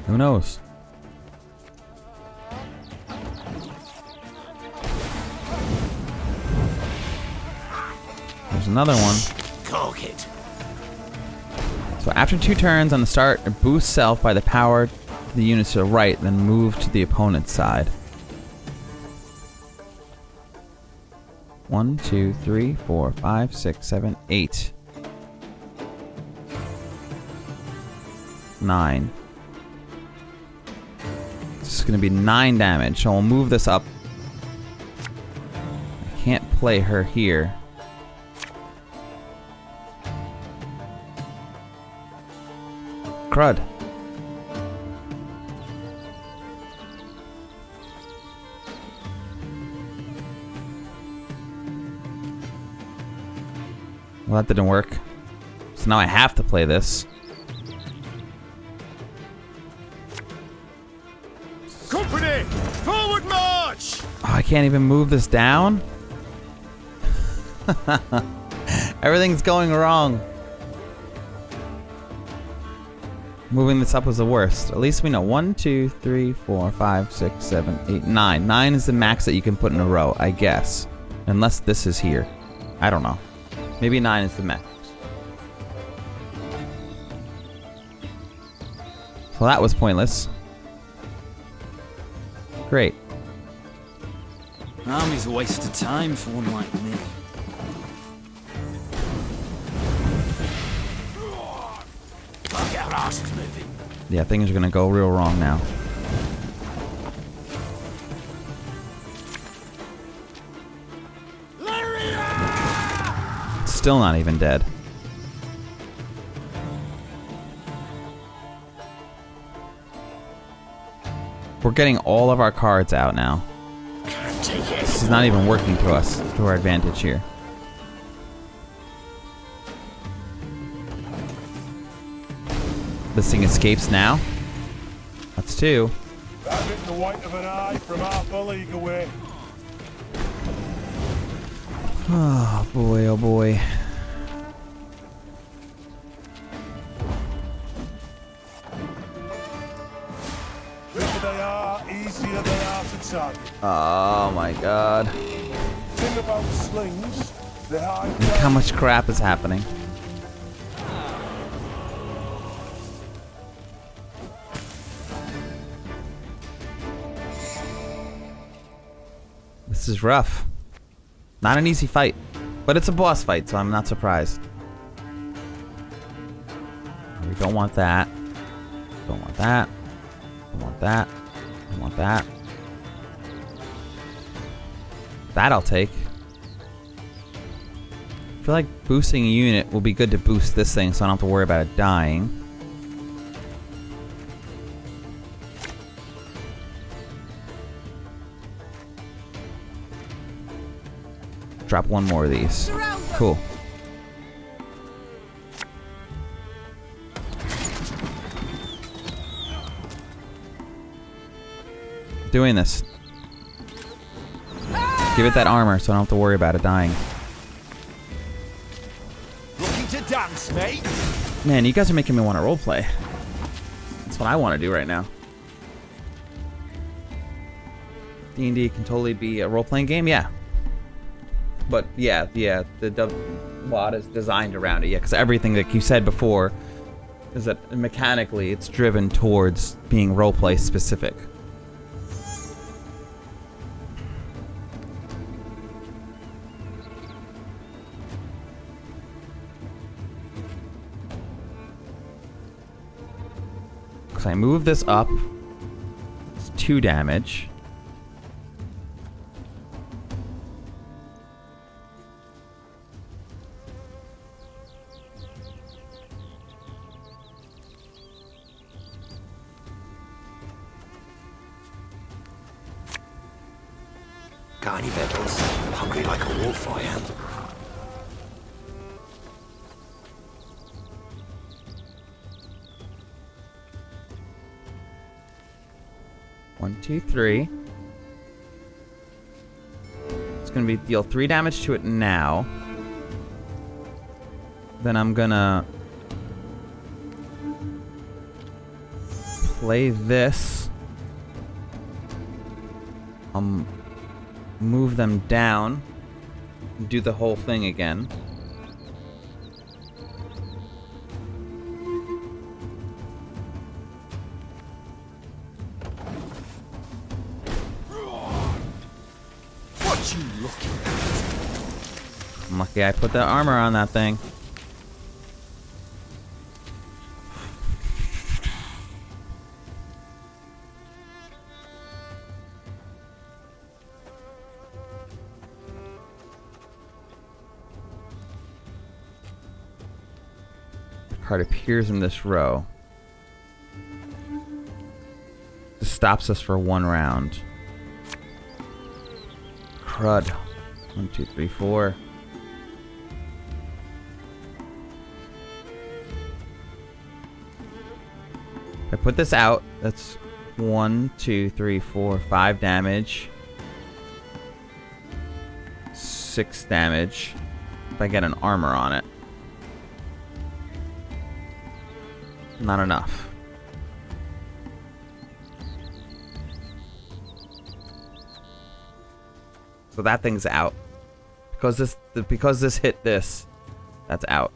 Who knows? There's another one. Cork it. So after 2 turns on the start, boost self by the power the units to the right, then move to the opponent's side. 1, 2, 3, 4, 5, 6, 7, 8. 9. This is going to be 9 damage, so I'll move this up. I can't play her here. Crud. Well, that didn't work. So now I have to play this. Company, forward march! Oh, I can't even move this down? Everything's going wrong. Moving this up was the worst. At least we know 1, 2, 3, 4, 5, 6, 7, 8, 9. 9 is the max that you can put in a row, I guess. Unless this is here. I don't know. Maybe 9 is the max. So that was pointless. Great. Army's a waste of time for one like me. Get our asses moving. Yeah, things are gonna go real wrong now. Still not even dead. We're getting all of our cards out now. This is not even working to us, to our advantage here. This thing escapes now. That's 2. I've hit the white of an eye from half a league away. Oh boy, oh boy. Quicker they are, easier they are to target. Oh my god. Thing about slings, they hide Look how much crap is happening. This is rough. Not an easy fight, but it's a boss fight, so I'm not surprised. We don't want that. Don't want that. Don't want that. Don't want that. That I'll take. I feel like boosting a unit will be good to boost this thing, so I don't have to worry about it dying. Drop 1 more of these. Cool. doing this. Give it that armor so I don't have to worry about it dying. Looking to dance, mate? Man, you guys are making me want to roleplay. That's what I want to do right now. D&D can totally be a role-playing game, yeah. But yeah, the WAD is designed around it, yeah, because everything that you said before is that mechanically it's driven towards being roleplay specific. So I move this up. It's 2 damage. Got any medals? Hungry like a wolf, I am. One, two, three. It's gonna be deal 3 damage to it now. Then I'm gonna play this. Move them down. Do the whole thing again. What you looking at? I'm lucky I put that armor on that thing. Card appears in this row. This stops us for 1 round. Crud. 1, 2, 3, 4. If I put this out, that's 1, 2, 3, 4, 5 damage. 6 damage. If I get an armor on it. Not enough. So that thing's out. Because this hit this, that's out.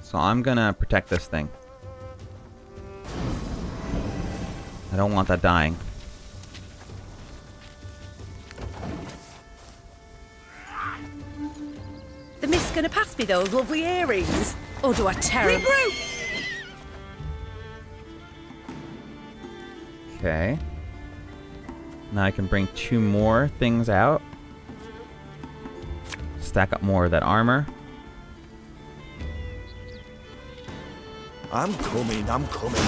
So I'm gonna protect this thing. I don't want that dying. The mist's gonna pass me those lovely earrings. Or do I tear 'em? Okay. Now I can bring 2 more things out. Stack up more of that armor. I'm coming, I'm coming.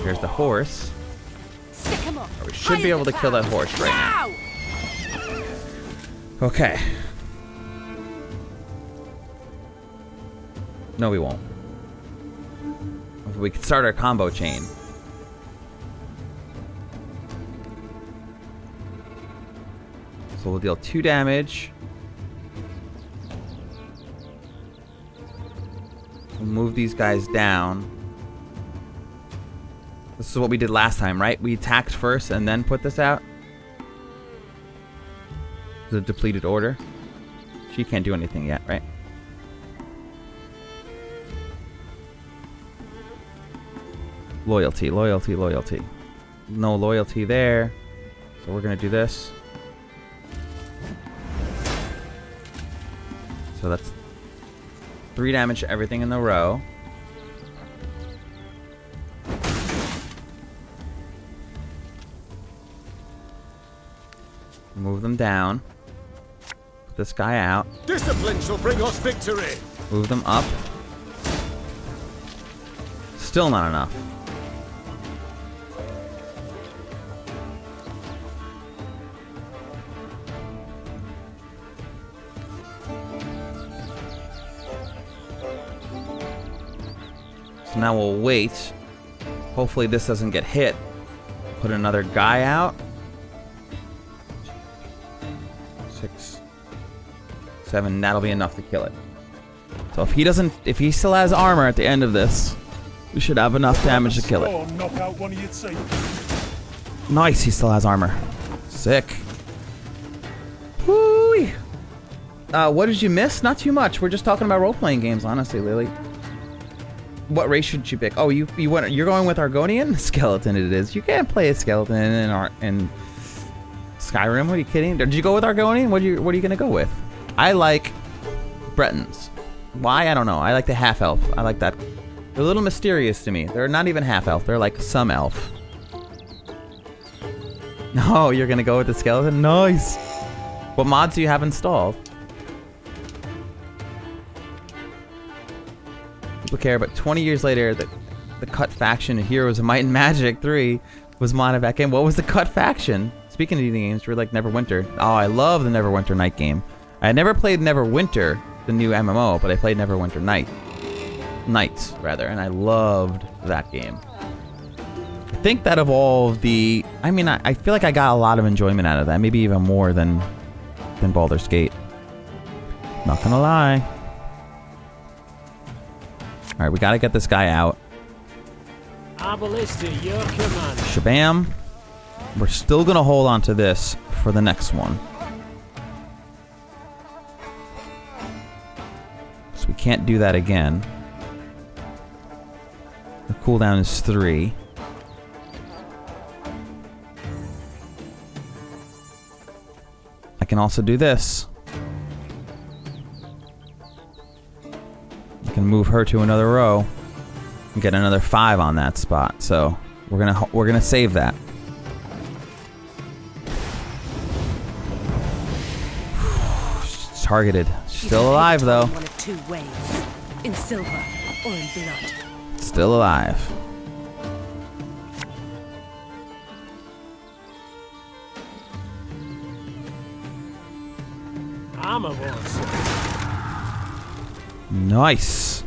Here's the horse. Stick 'em up. We should be able to kill that horse right now. Okay. No, we won't. We can start our combo chain. So we'll deal 2 damage. We'll move these guys down. This is what we did last time, right? We attacked first and then put this out. The depleted order. She can't do anything yet, right? Loyalty, loyalty, loyalty. No loyalty there. So we're gonna do this. So that's 3 damage to everything in the row. Move them down. Put this guy out. Discipline shall bring us victory. Move them up. Still not enough. So now we'll wait. Hopefully this doesn't get hit. Put another guy out. 6, 7. That'll be enough to kill it. So if he still has armor at the end of this, we should have enough damage to kill it. Knock out one of your teeth. Nice, he still has armor. Sick. Woo! What did you miss? Not too much. We're just talking about role-playing games, honestly, Lily. What race should you pick? Oh, you're going with Argonian? Skeleton it is. You can't play a skeleton in Skyrim. What are you kidding? Did you go with Argonian? What are you gonna go with? I like Bretons. Why? I don't know. I like the half-elf. I like that. They're a little mysterious to me. They're not even half-elf. They're like some elf. No, you're gonna go with the skeleton? Nice. What mods do you have installed? People care, but 20 years later, the cut faction in Heroes of Might and Magic 3 was modded back in. What was the cut faction? Speaking of eating games, we're like Neverwinter. Oh, I love the Neverwinter Night game. I had never played Neverwinter, the new MMO, but I played Neverwinter Nights, rather, and I loved that game. I think that of all of the... I mean, I feel like I got a lot of enjoyment out of that, maybe even more than Baldur's Gate. Not gonna lie. Alright, we gotta get this guy out. Arbalista, your command. Shabam. We're still gonna hold on to this for the next one. So we can't do that again. The cooldown is 3. I can also do this. I can move her to another row and get another 5 on that spot. So we're gonna save that. She's targeted. She's still alive though. One of 2 ways. In silver or in blood. Still alive. I'm a boss. Nice.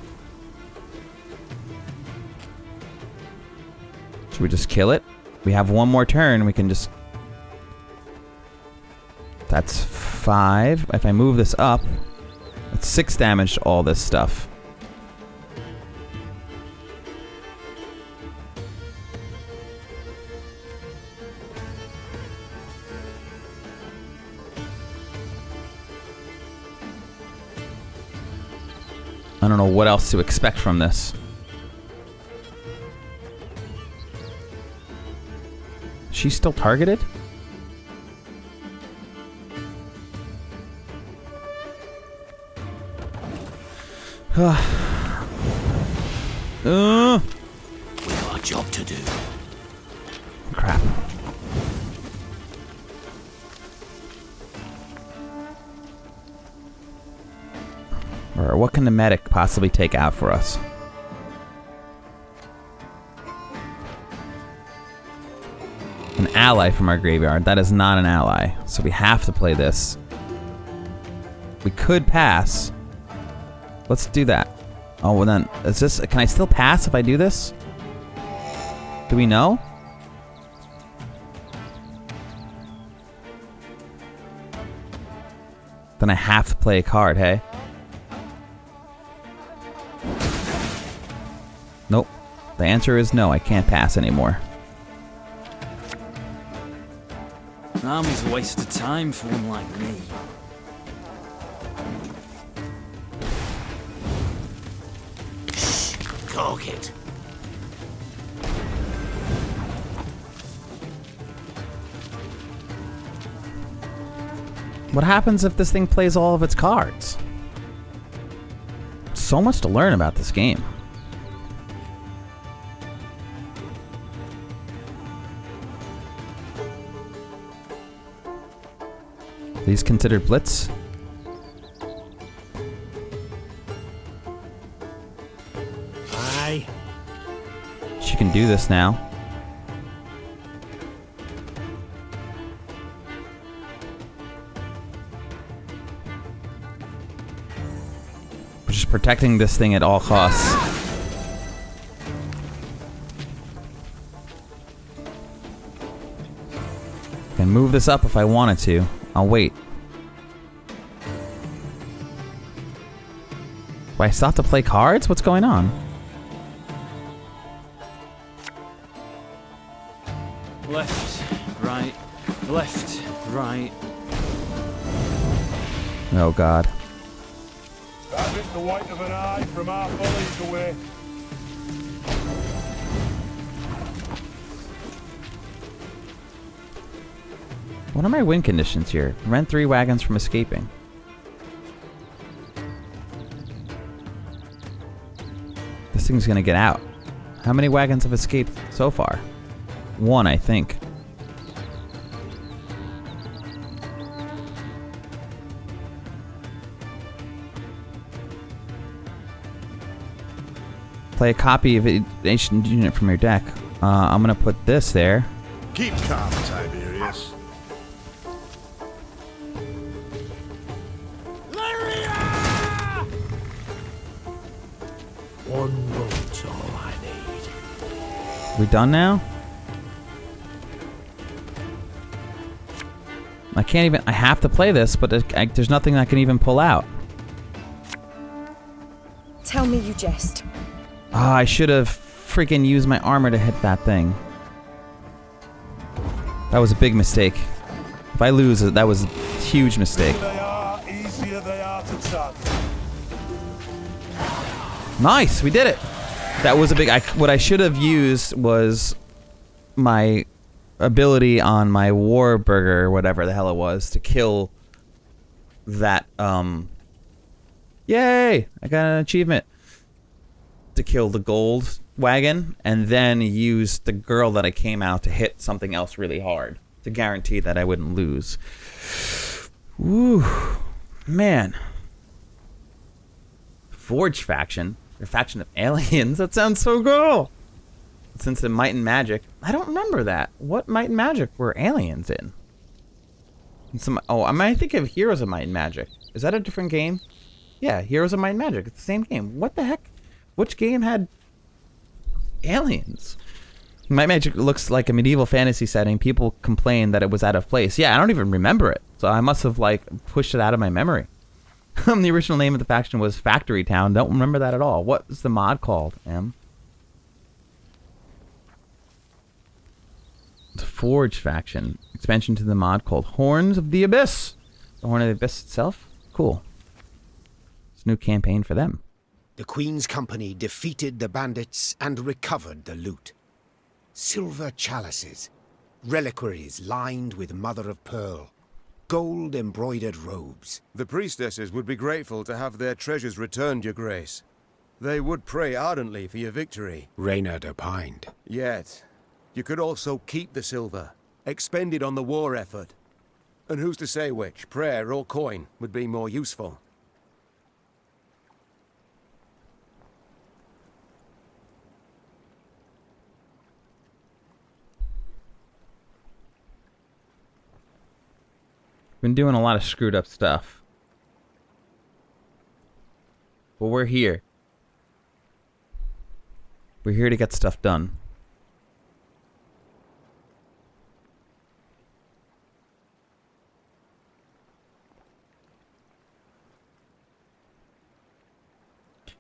Should we just kill it? We have one more turn. We can just... That's 5. If I move this up, that's 6 damage to all this stuff. I don't know what else to expect from this. She's still targeted? We got a job to do. Crap. Or what can the medic possibly take out for us? An ally from our graveyard. That is not an ally. So we have to play this. We could pass. Let's do that. Oh, well then, is this... Can I still pass if I do this? Do we know? Then I have to play a card, hey? Nope. The answer is no, I can't pass anymore. Army's a waste of time for one like me. Target. What happens if this thing plays all of its cards? So much to learn about this game. These considered blitz? Aye. She can do this now. We're just protecting this thing at all costs. can move this up if I wanted to. I'll wait. Do I still have to play cards? What's going on? Left, right, left, right. Oh god. That is the white of an eye from our follies away. What are my win conditions here? Prevent 3 wagons from escaping. This thing's gonna get out. How many wagons have escaped so far? 1, I think. Play a copy of an ancient unit from your deck. I'm gonna put this there. Keep calm, Tiberius. One vote's all I need. We done now? I can't even. I have to play this, but there's nothing I can even pull out. Tell me you jest. Ah, I should have freaking used my armor to hit that thing. That was a big mistake. If I lose, that was a huge mistake. Easier they are to tackle. Nice, we did it. That was a big. What I should have used was my ability on my Warburger, or whatever the hell it was, to kill that. Yay! I got an achievement to kill the gold wagon, and then use the girl that I came out to hit something else really hard to guarantee that I wouldn't lose. Woo, man. Forge faction. A faction of aliens? That sounds so cool! Since the Might and Magic. I don't remember that. What Might and Magic were aliens in? I think of Heroes of Might and Magic. Is that a different game? Yeah, Heroes of Might and Magic. It's the same game. What the heck? Which game had aliens? Might and Magic looks like a medieval fantasy setting. People complain that it was out of place. Yeah, I don't even remember it. So I must have, pushed it out of my memory. The original name of the faction was Factory Town. Don't remember that at all. What was the mod called, Em? The Forge faction. Expansion to the mod called Horns of the Abyss. The Horn of the Abyss itself? Cool. It's a new campaign for them. The Queen's company defeated the bandits and recovered the loot. Silver chalices, reliquaries lined with mother of pearl, gold-embroidered robes. The priestesses would be grateful to have their treasures returned, Your Grace. They would pray ardently for your victory. Reynard opined. Yet, you could also keep the silver, expend it on the war effort. And who's to say which, prayer or coin, would be more useful? Been doing a lot of screwed up stuff. But we're here. We're here to get stuff done.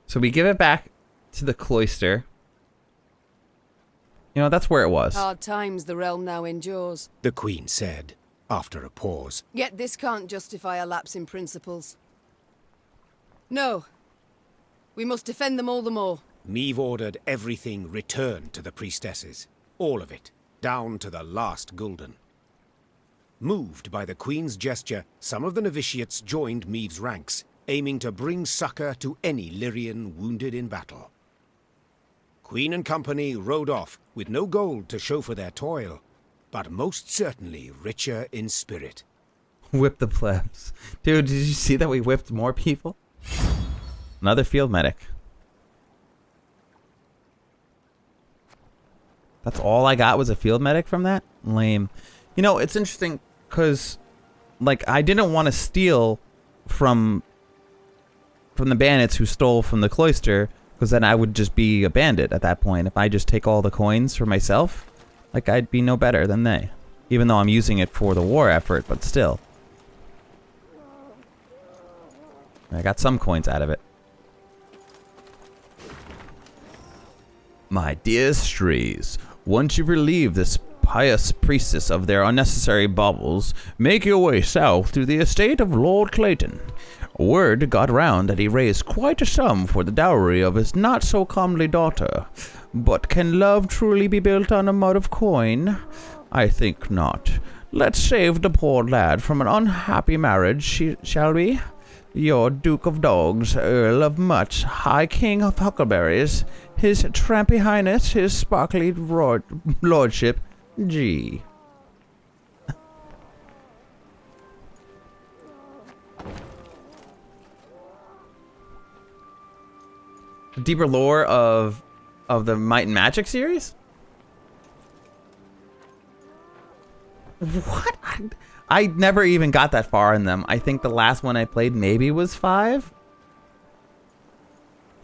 So we give it back to the cloister. You know, that's where it was. Hard times the realm now endures. The Queen said, after a pause. Yet this can't justify a lapse in principles. No. We must defend them all the more. Meve ordered everything returned to the priestesses. All of it, down to the last gulden. Moved by the Queen's gesture, some of the novitiates joined Meve's ranks, aiming to bring succor to any Lyrian wounded in battle. Queen and company rode off, with no gold to show for their toil, but most certainly richer in spirit. Whip the plebs. Dude, did you see that we whipped more people? Another field medic. That's all I got was a field medic from that? Lame. You know, it's interesting because, I didn't want to steal from the bandits who stole from the cloister, because then I would just be a bandit at that point. If I just take all the coins for myself, I'd be no better than they. Even though I'm using it for the war effort, but still. I got some coins out of it. My dear strays, once you've relieved this pious priestess of their unnecessary baubles, make your way south to the estate of Lord Clayton. Word got round that he raised quite a sum for the dowry of his not-so-comely daughter. But can love truly be built on a mud of coin? I think not. Let's save the poor lad from an unhappy marriage, shall we? Your Duke of Dogs, Earl of Mutts, High King of Huckleberries, His Trampy Highness, His Sparkly Lordship, G. Deeper lore of the Might and Magic series? What? I never even got that far in them. I think the last one I played maybe was 5.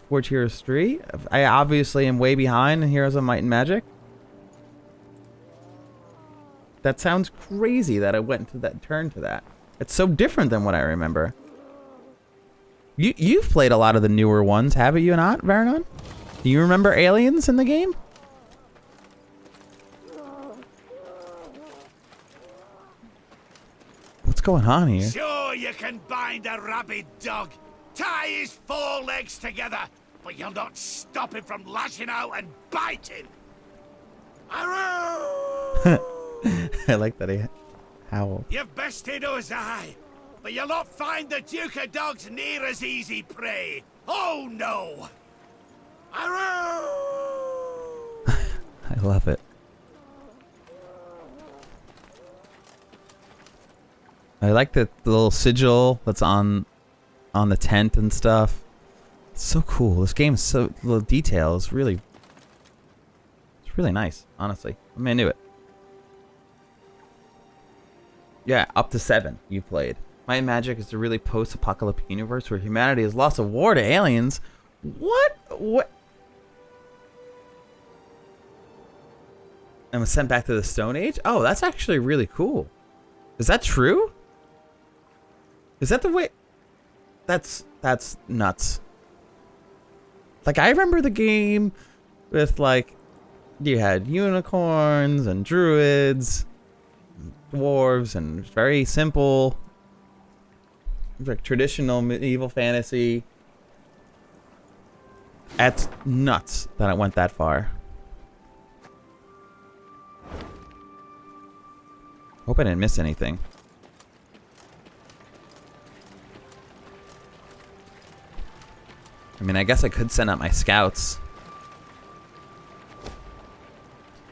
4 Heroes 3. I obviously am way behind in Heroes of Might and Magic. That sounds crazy that I went to that turn to that. It's so different than what I remember. You've played a lot of the newer ones, haven't you not, Varanon? Do you remember aliens in the game? What's going on here? Sure, you can bind a rabid dog, tie his 4 legs together, but you'll not stop him from lashing out and biting. I like that he howled. You've bested us, aye, but you'll not find the Duke of Dogs near as easy prey. Oh no! I love it. I like the little sigil that's on the tent and stuff. It's so cool. This game is so little details. It's really nice, honestly. I'm into it. Yeah, up to 7 you played. Might and Magic is a really post-apocalyptic universe where humanity has lost a war to aliens. What? What? And was sent back to the Stone Age? Oh, that's actually really cool. Is that true? Is that the way? That's nuts. Like, I remember the game with, like, you had unicorns and druids, dwarves, and it's very simple. Like traditional medieval fantasy. That's nuts that it went that far. Hope I didn't miss anything. I mean, I guess I could send out my scouts.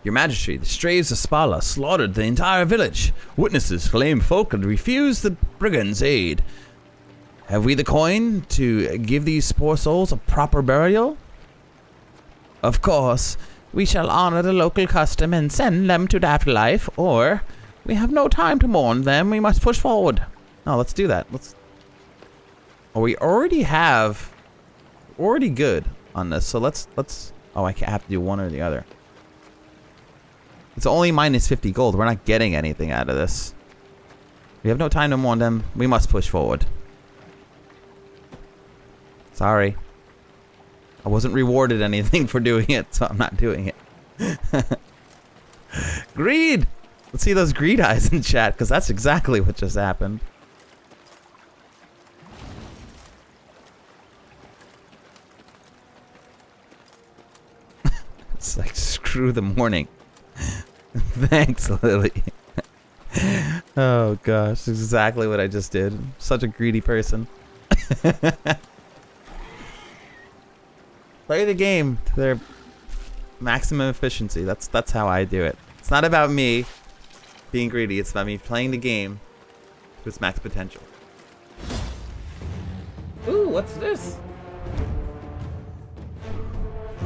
Your Majesty, the strays of Spala slaughtered the entire village. Witnesses claim folk had refused the brigands' aid. Have we the coin to give these poor souls a proper burial? Of course, we shall honor the local custom and send them to the afterlife, or we have no time to mourn them. We must push forward. No, let's do that. Oh, we already have. Already good on this, so let's. Oh, I have to do one or the other. It's only minus 50 gold. We're not getting anything out of this. We have no time to mourn them. We must push forward. Sorry. I wasn't rewarded anything for doing it, so I'm not doing it. Greed! Let's see those greed eyes in chat, because that's exactly what just happened. It's like, screw the morning. Thanks, Lily. Oh gosh, that's exactly what I just did. Such a greedy person. Play the game to their maximum efficiency. That's how I do it. It's not about me being greedy. It's about me playing the game to its max potential. Ooh, what's this?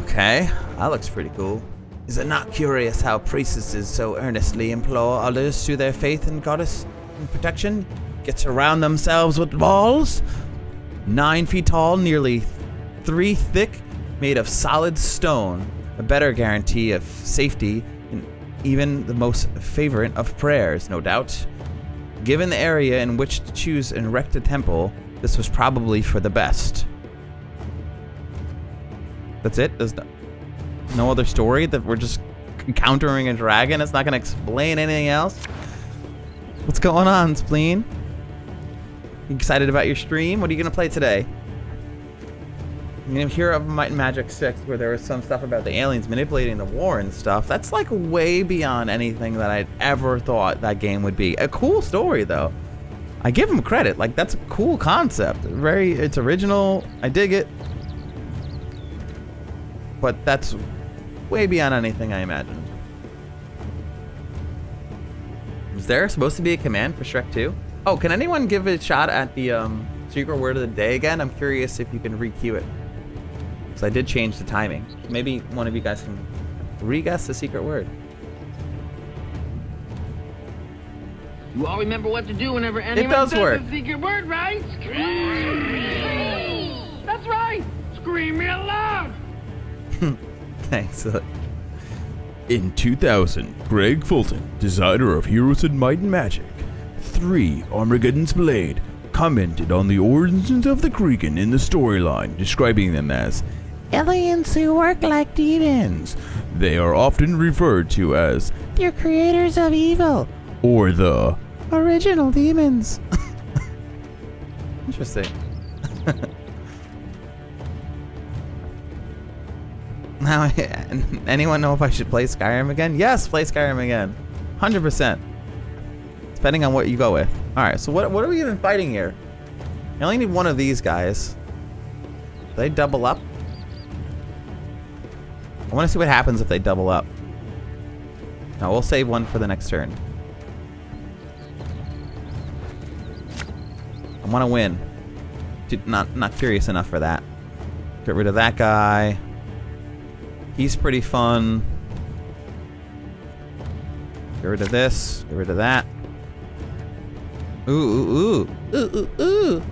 Okay, that looks pretty cool. Is it not curious how priestesses so earnestly implore others to their faith in goddess and protection, yet surround themselves with walls? 9 feet tall, nearly 3 thick, made of solid stone. A better guarantee of safety even the most favorite of prayers, no doubt. Given the area in which to choose and erect a temple, this was probably for the best. That's it? There's no other story? That we're just encountering a dragon? It's not going to explain anything else? What's going on, Spleen? You excited about your stream? What are you going to play today? You know, Hero of Might and Magic 6, where there was some stuff about the aliens manipulating the war and stuff. That's like way beyond anything that I'd ever thought that game would be. A cool story, though. I give them credit. Like, that's a cool concept. It's original. I dig it. But that's way beyond anything I imagined. Is there supposed to be a command for Shrek 2? Oh, can anyone give a shot at the secret word of the day again? I'm curious if you can re-cue it. Because I did change the timing. Maybe one of you guys can re-guess the secret word. You all remember what to do whenever anyone says the secret word, right? Scream! That's right! Scream real loud! Thanks. In 2000, Greg Fulton, designer of Heroes of Might and Magic 3 Armageddon's Blade, commented on the origins of the Kriegen in the storyline, describing them as aliens who work like demons. They are often referred to as the creators of evil or the original demons. Interesting. Now, anyone know if I should play Skyrim again? Yes, play Skyrim again. 100%. Depending on what you go with. Alright, so what are we even fighting here? I only need one of these guys. Do they double up? I want to see what happens if they double up. No, we'll save one for the next turn. I want to win. Not curious enough for that. Get rid of that guy. He's pretty fun. Get rid of this. Get rid of that. Ooh, ooh, ooh. Ooh, ooh, ooh.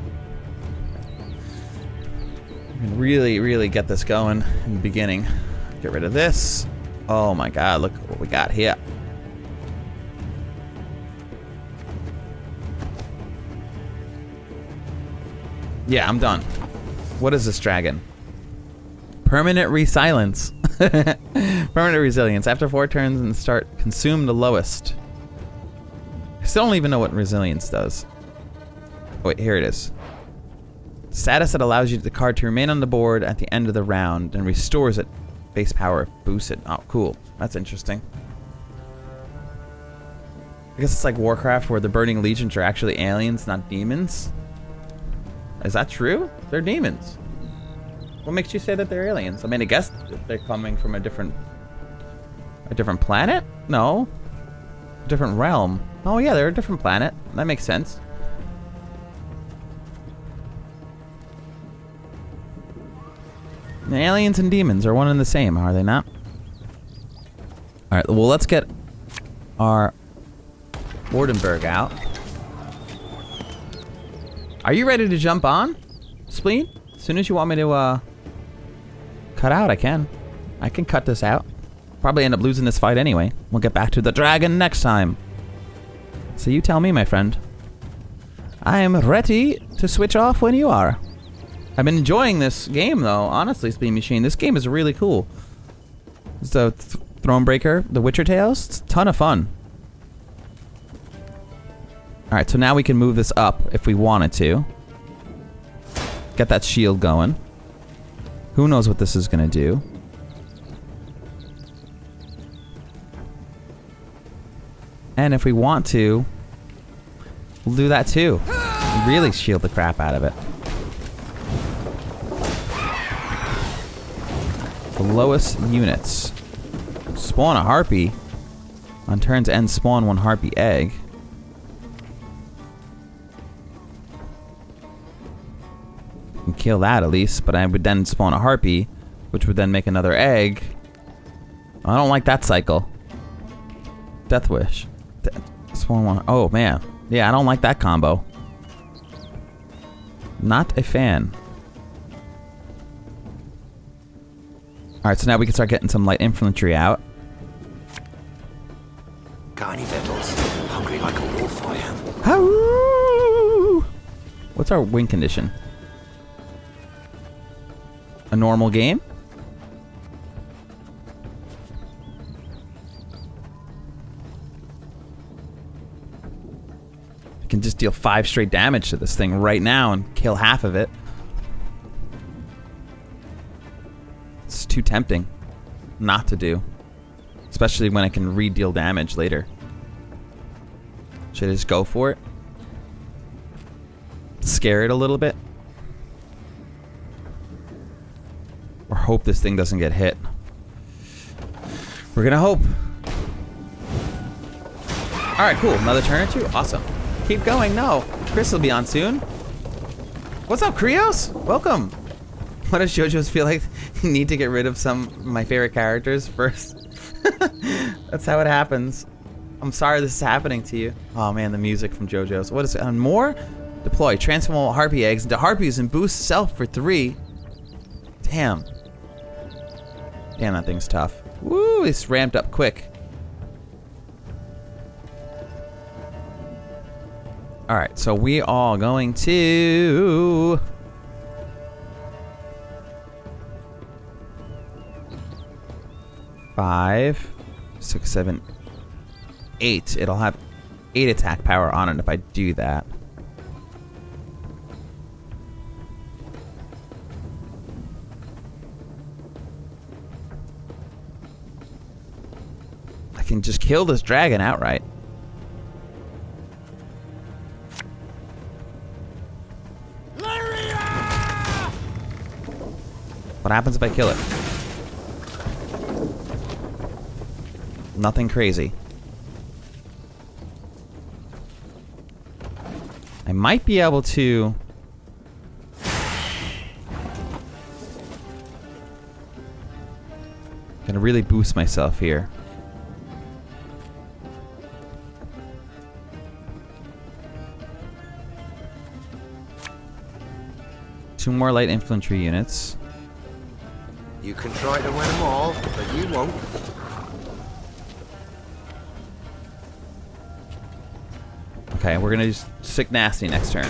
We can really get this going in the beginning. Get rid of this. Oh my god, look what we got here. Yeah, I'm done. What is this dragon? Permanent resilience. Permanent resilience. After 4 turns and start, consume the lowest. I still don't even know what resilience does. Oh, wait, here it is. Status that allows you the card to remain on the board at the end of the round and restores it. Base power, boosts it. Oh, cool. That's interesting. I guess it's like Warcraft where the Burning Legions are actually aliens, not demons. Is that true? They're demons. What makes you say that they're aliens? I mean, I guess they're coming from a different planet? No. A different realm. Oh yeah, they're a different planet. That makes sense. The aliens and demons are one and the same, are they not? Alright, well, let's get our Wardenberg out. Are you ready to jump on, Spleen? As soon as you want me to cut out, I can. I can cut this out. Probably end up losing this fight anyway. We'll get back to the dragon next time. So you tell me, my friend. I am ready to switch off when you are. I've been enjoying this game, though. Honestly, Spleen Machine, this game is really cool. It's the Thronebreaker, the Witcher Tales. It's a ton of fun. Alright, so now we can move this up if we wanted to. Get that shield going. Who knows what this is going to do. And if we want to, we'll do that too. Really shield the crap out of it. The lowest units. Spawn a harpy. On turns end, spawn 1 harpy egg. And kill that at least, but I would then spawn a harpy, which would then make another egg. I don't like that cycle. Death Wish. Spawn 1. Oh man. Yeah, I don't like that combo. Not a fan. Alright, so now we can start getting some light infantry out. Got any victuals? Hungry like a wolf, I am. Howoo! What's our win condition? A normal game? I can just deal 5 straight damage to this thing right now and kill half of it. It's too tempting not to do. Especially when I can re-deal damage later. Should I just go for it? Scare it a little bit? Or hope this thing doesn't get hit? We're gonna hope. Alright, cool. Another turn or two? Awesome. Keep going. No. Chris will be on soon. What's up, Krios? Welcome. What does JoJo's feel like? You need to get rid of some of my favorite characters first. That's how it happens. I'm sorry this is happening to you. Oh man, the music from JoJo's. What is it? And more? Deploy. Transform all harpy eggs into harpies and boost self for 3. Damn. Damn, that thing's tough. Woo, it's ramped up quick. Alright, so we are going to... Five, 6, 7, 8. It'll have 8 attack power on it if I do that. I can just kill this dragon outright. What happens if I kill it? Nothing crazy. I might be able to... Gonna really boost myself here. Two more light infantry units. You can try to win them all, but you won't. Okay, we're gonna just stick nasty next turn.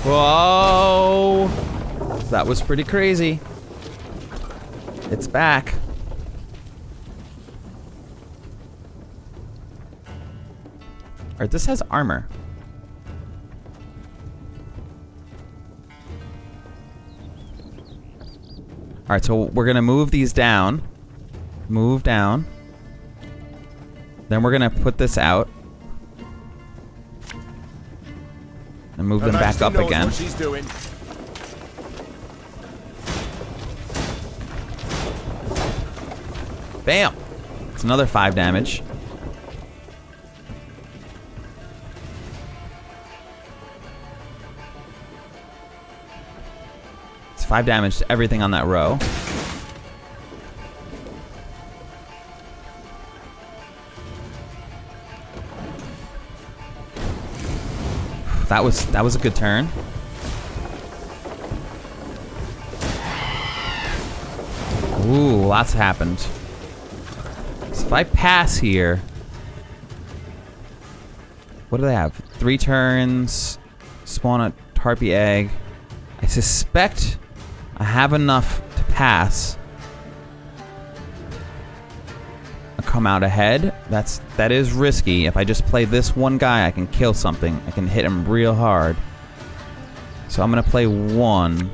Whoa! That was pretty crazy. It's back. Alright, this has armor. Alright, so we're gonna move these down. Move down. Then we're gonna put this out. And move them back up again. What she's doing. Bam! It's another 5 damage. It's 5 damage to everything on that row. That was a good turn. Ooh, lots happened. So if I pass here, what do they have? 3 turns, spawn a harpy egg. I suspect I have enough to pass. Come out ahead. That is risky. If I just play this one guy, I can kill something. I can hit him real hard. So I'm gonna play 1.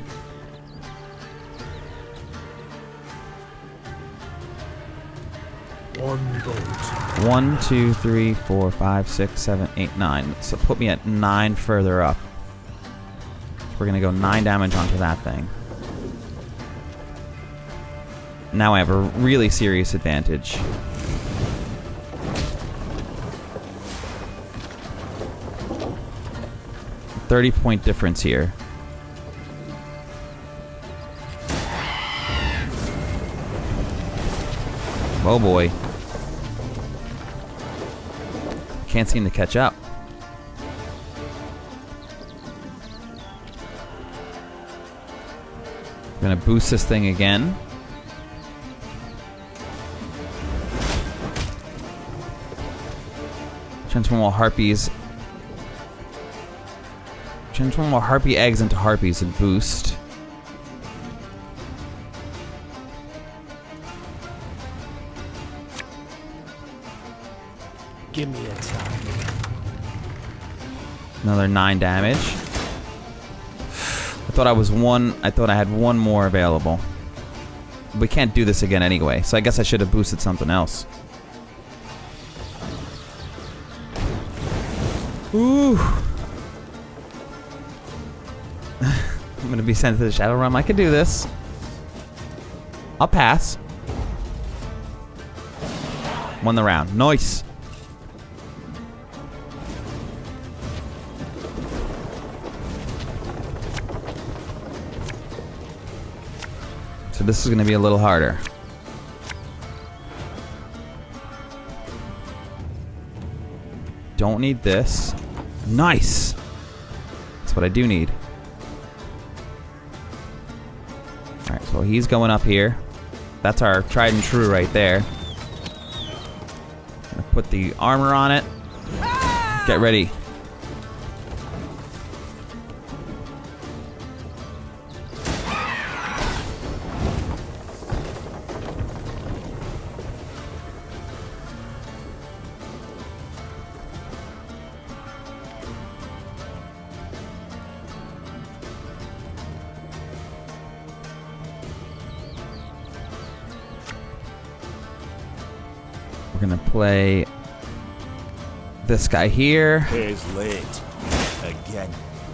One goat. 1, 2, 3, 4, 5, 6, 7, 8, 9. So put me at 9 further up. We're gonna go 9 damage onto that thing. Now I have a really serious advantage. $30-point difference here. Oh boy. Can't seem to catch up. I'm gonna boost this thing again. Transform all harpies. Transform all harpy eggs into harpies and boost. Give me a time. Another 9 damage. I thought I had one more available. We can't do this again anyway, so I guess I should have boosted something else. Ooh. I'm gonna be sent to the Shadow Realm. I can do this. I'll pass. Won the round. Nice. So this is gonna be a little harder. Don't need this. Nice. That's what I do need. Alright, so he's going up here. That's our tried and true right there. Gonna put the armor on it. Get ready. We're gonna play this guy here. Here's late. Again.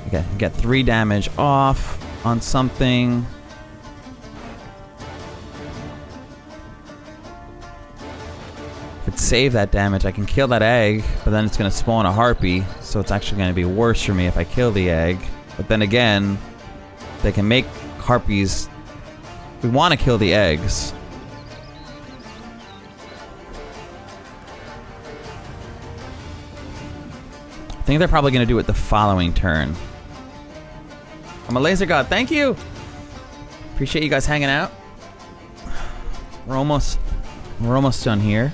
Okay, get 3 damage off on something. If it save that damage, I can kill that egg, but then it's gonna spawn a harpy, so it's actually gonna be worse for me if I kill the egg. But then again, they can make harpies. We want to kill the eggs. I think they're probably going to do it the following turn. I'm a laser god. Thank you. Appreciate you guys hanging out. We're almost done here.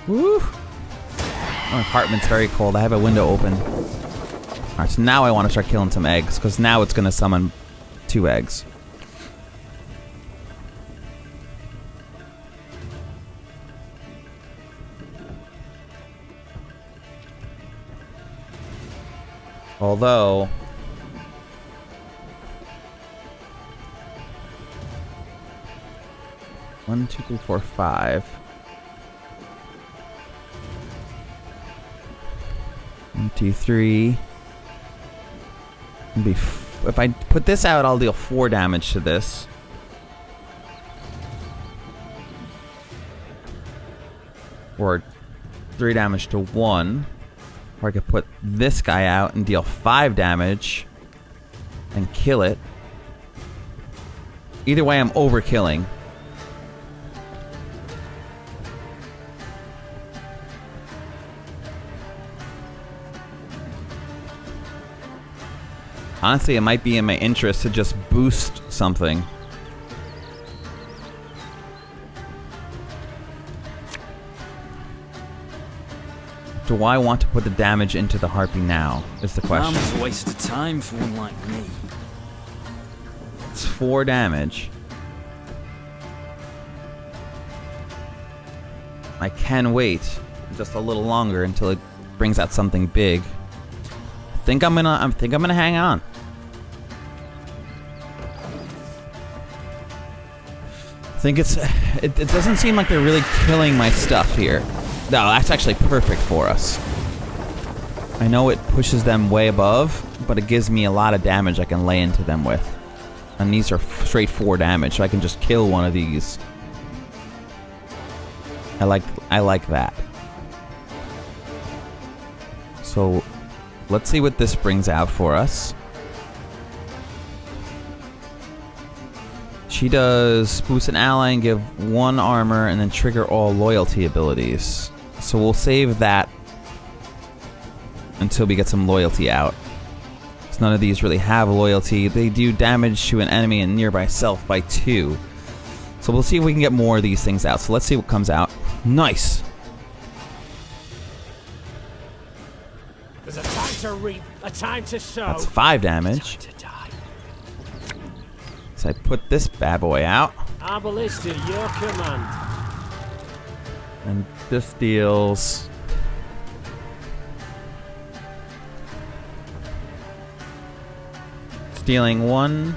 Woo! My apartment's very cold. I have a window open. Alright, so now I want to start killing some eggs, because now it's going to summon 2 eggs. Although... One, two, three, four, 5. 1, 2, 3. If I put this out, I'll deal 4 damage to this. Or 3 damage to 1. Or I could put this guy out and deal 5 damage and kill it. Either way, I'm overkilling. Honestly, it might be in my interest to just boost something. Do I want to put the damage into the harpy now, is the question. It's a waste of time for one like me. It's 4 damage. I can wait just a little longer until it brings out something big. I think I'm gonna hang on. I think it doesn't seem like they're really killing my stuff here. No, that's actually perfect for us. I know it pushes them way above, but it gives me a lot of damage I can lay into them with. And these are straight 4 damage, so I can just kill one of these. I like that. So, let's see what this brings out for us. She does boost an ally and give 1 armor and then trigger all loyalty abilities. So we'll save that until we get some loyalty out. Because none of these really have loyalty. They do damage to an enemy and nearby self by 2. So we'll see if we can get more of these things out. So let's see what comes out. Nice. There's a time to reap, a time to sow. That's 5 damage. So I put this bad boy out. Our ballista, your command. And this deals... Dealing 1.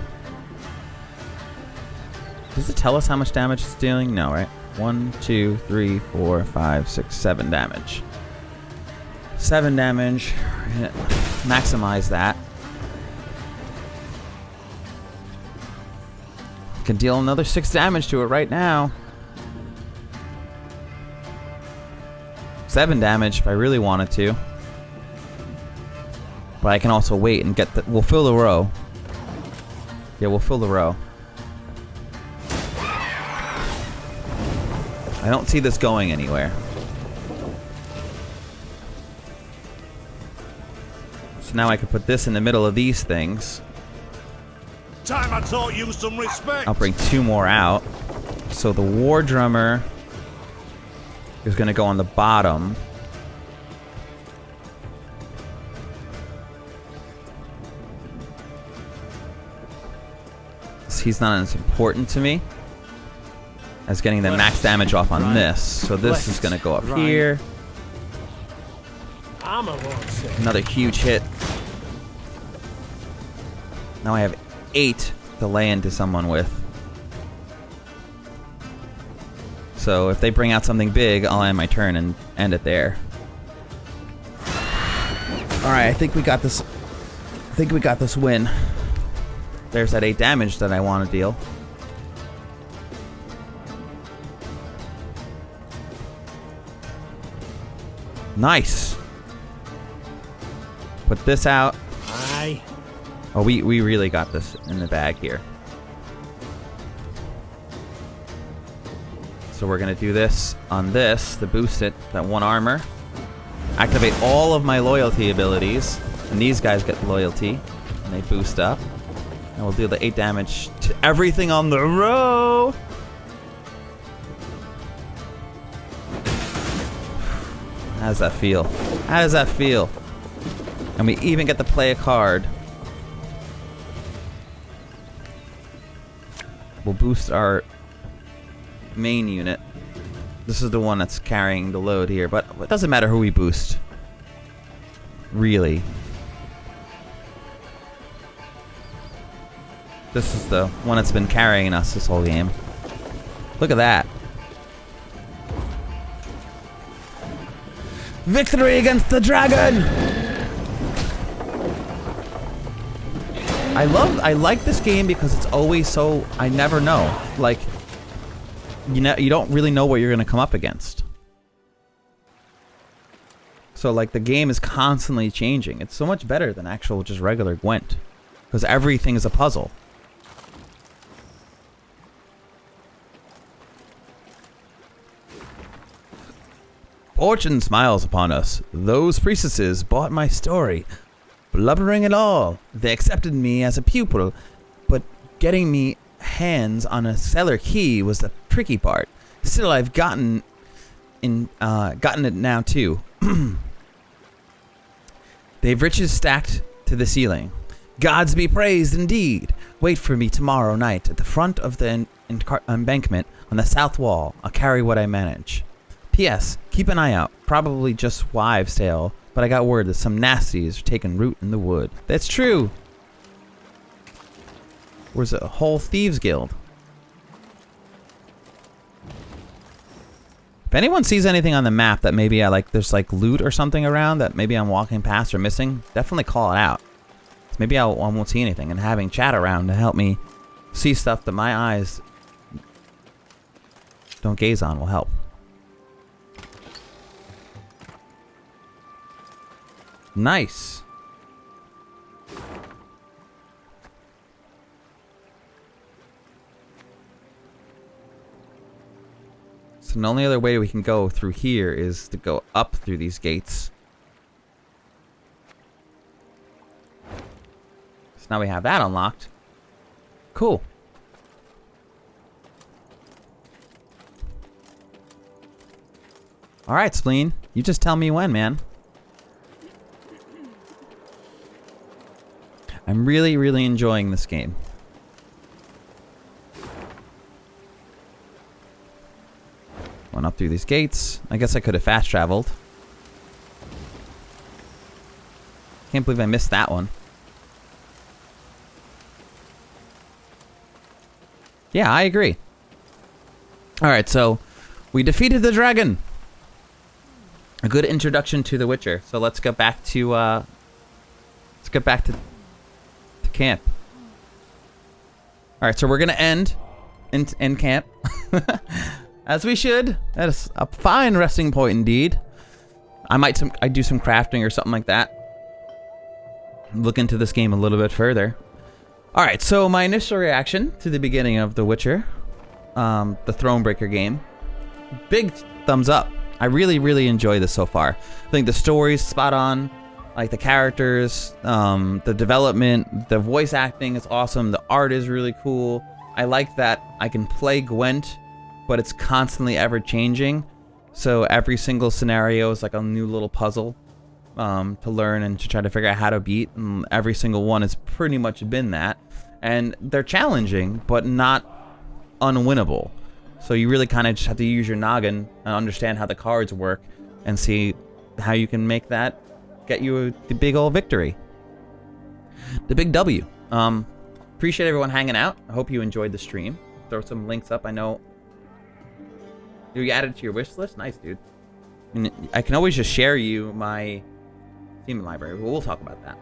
Does it tell us how much damage it's dealing? No, right? 1, 2, 3, 4, 5, 6, 7 damage. 7 damage. We're gonna maximize that. Can deal another 6 damage to it right now. 7 damage if I really wanted to. But I can also wait and get the... We'll fill the row. Yeah, we'll fill the row. I don't see this going anywhere. So now I can put this in the middle of these things. Time I taught you some respect. I'll bring 2 more out. So the war drummer is going to go on the bottom. He's not as important to me as getting the max damage off on this. So this is going to go up here. Another huge hit. Now I have 8 to lay into someone with. So if they bring out something big, I'll end my turn and end it there. Alright, I think we got this. I think we got this win. There's that 8 damage that I want to deal. Nice. Put this out. Aye. Oh, we really got this in the bag here. So we're gonna do this on this to boost it, that 1 armor. Activate all of my loyalty abilities, and these guys get loyalty, and they boost up. And we'll do the 8 damage to everything on the row. How does that feel? How does that feel? And we even get to play a card. We'll boost our main unit. This is the one that's carrying the load here, but it doesn't matter who we boost. Really. This is the one that's been carrying us this whole game. Look at that. Victory against the dragon! I like this game because it's always so, I never know. Like, you don't really know what you're gonna come up against. So like the game is constantly changing. It's so much better than actual just regular Gwent. Because everything is a puzzle. Fortune smiles upon us. Those priestesses bought my story. Blubbering and all, they accepted me as a pupil, but getting me hands on a cellar key was the tricky part. Still, I've gotten it now too. They've riches stacked to the ceiling. Gods be praised indeed. Wait for me tomorrow night at the front of the embankment on the south wall. I'll carry what I manage. P.S. Keep an eye out. Probably just wives' tale, but I got word that some nasties are taking root in the wood. That's true. Where's a whole thieves guild? If anyone sees anything on the map that maybe there's like loot or something around that maybe I'm walking past or missing, definitely call it out. Maybe I won't see anything, and having chat around to help me see stuff that my eyes don't gaze on will help. Nice. So the only other way we can go through here is to go up through these gates. So now we have that unlocked. Cool. All right, Spleen. You just tell me when, man. I'm really, really enjoying this game. Went up through these gates. I guess I could have fast traveled. Can't believe I missed that one. Yeah, I agree. Alright, so we defeated the dragon. A good introduction to The Witcher. So let's get back to camp. Alright, so we're gonna end in camp. As we should. That is a fine resting point indeed. I do some crafting or something like that. Look into this game a little bit further. Alright, so my initial reaction to the beginning of The Witcher, the Thronebreaker game, big thumbs up. I really, really enjoy this so far. I think the story's spot on, like the characters, the development, the voice acting is awesome, the art is really cool. I like that I can play Gwent, but it's constantly ever changing. So every single scenario is like a new little puzzle to learn and to try to figure out how to beat. And every single one has pretty much been that. And they're challenging, but not unwinnable. So you really kind of just have to use your noggin and understand how the cards work and see how you can make that get you the big old victory. The big W. Appreciate everyone hanging out. I hope you enjoyed the stream. Throw some links up. I know you added it to your wish list. Nice, dude. And I can always just share you my Steam library. We'll talk about that.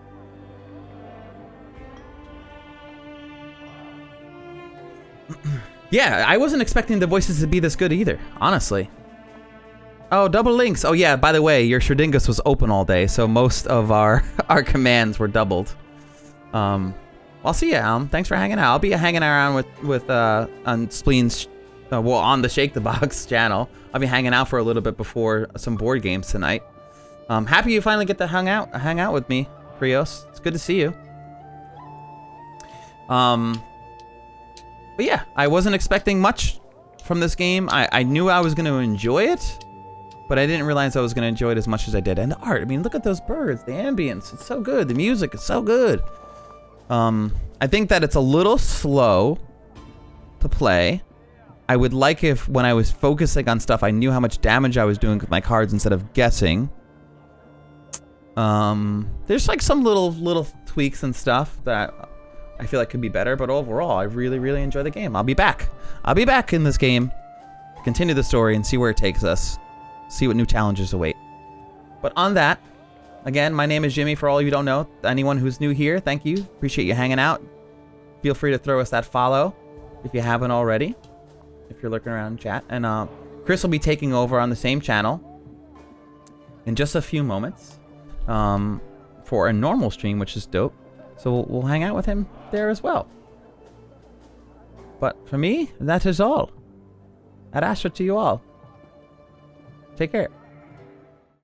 Yeah, I wasn't expecting the voices to be this good either, honestly. Oh, double links. Oh yeah, by the way, your Schrodingus was open all day, so most of our commands were doubled. I'll see you, Alm. Thanks for hanging out. I'll be hanging around with on Spleen's, well, on the Shake the Box channel. I'll be hanging out for a little bit before some board games tonight. Happy you finally get to hang out with me, Krios. It's good to see you. But yeah, I wasn't expecting much from this game. I knew I was going to enjoy it, but I didn't realize I was going to enjoy it as much as I did. And the art, I mean, look at those birds, the ambience, it's so good. The music is so good. I think that it's a little slow to play. I would like if when I was focusing on stuff, I knew how much damage I was doing with my cards instead of guessing. There's like some little tweaks and stuff that I feel like could be better, but overall, I really, really enjoy the game. I'll be back. I'll be back in this game to continue the story and see where it takes us. See what new challenges await. But on that, again, my name is Jimmy, for all of you who don't know. Anyone who's new here, thank you. Appreciate you hanging out. Feel free to throw us that follow if you haven't already, if you're looking around in chat. And Chris will be taking over on the same channel in just a few moments for a normal stream, which is dope. So we'll hang out with him there as well. But for me, that is all. Ad Astra to you all. Take care.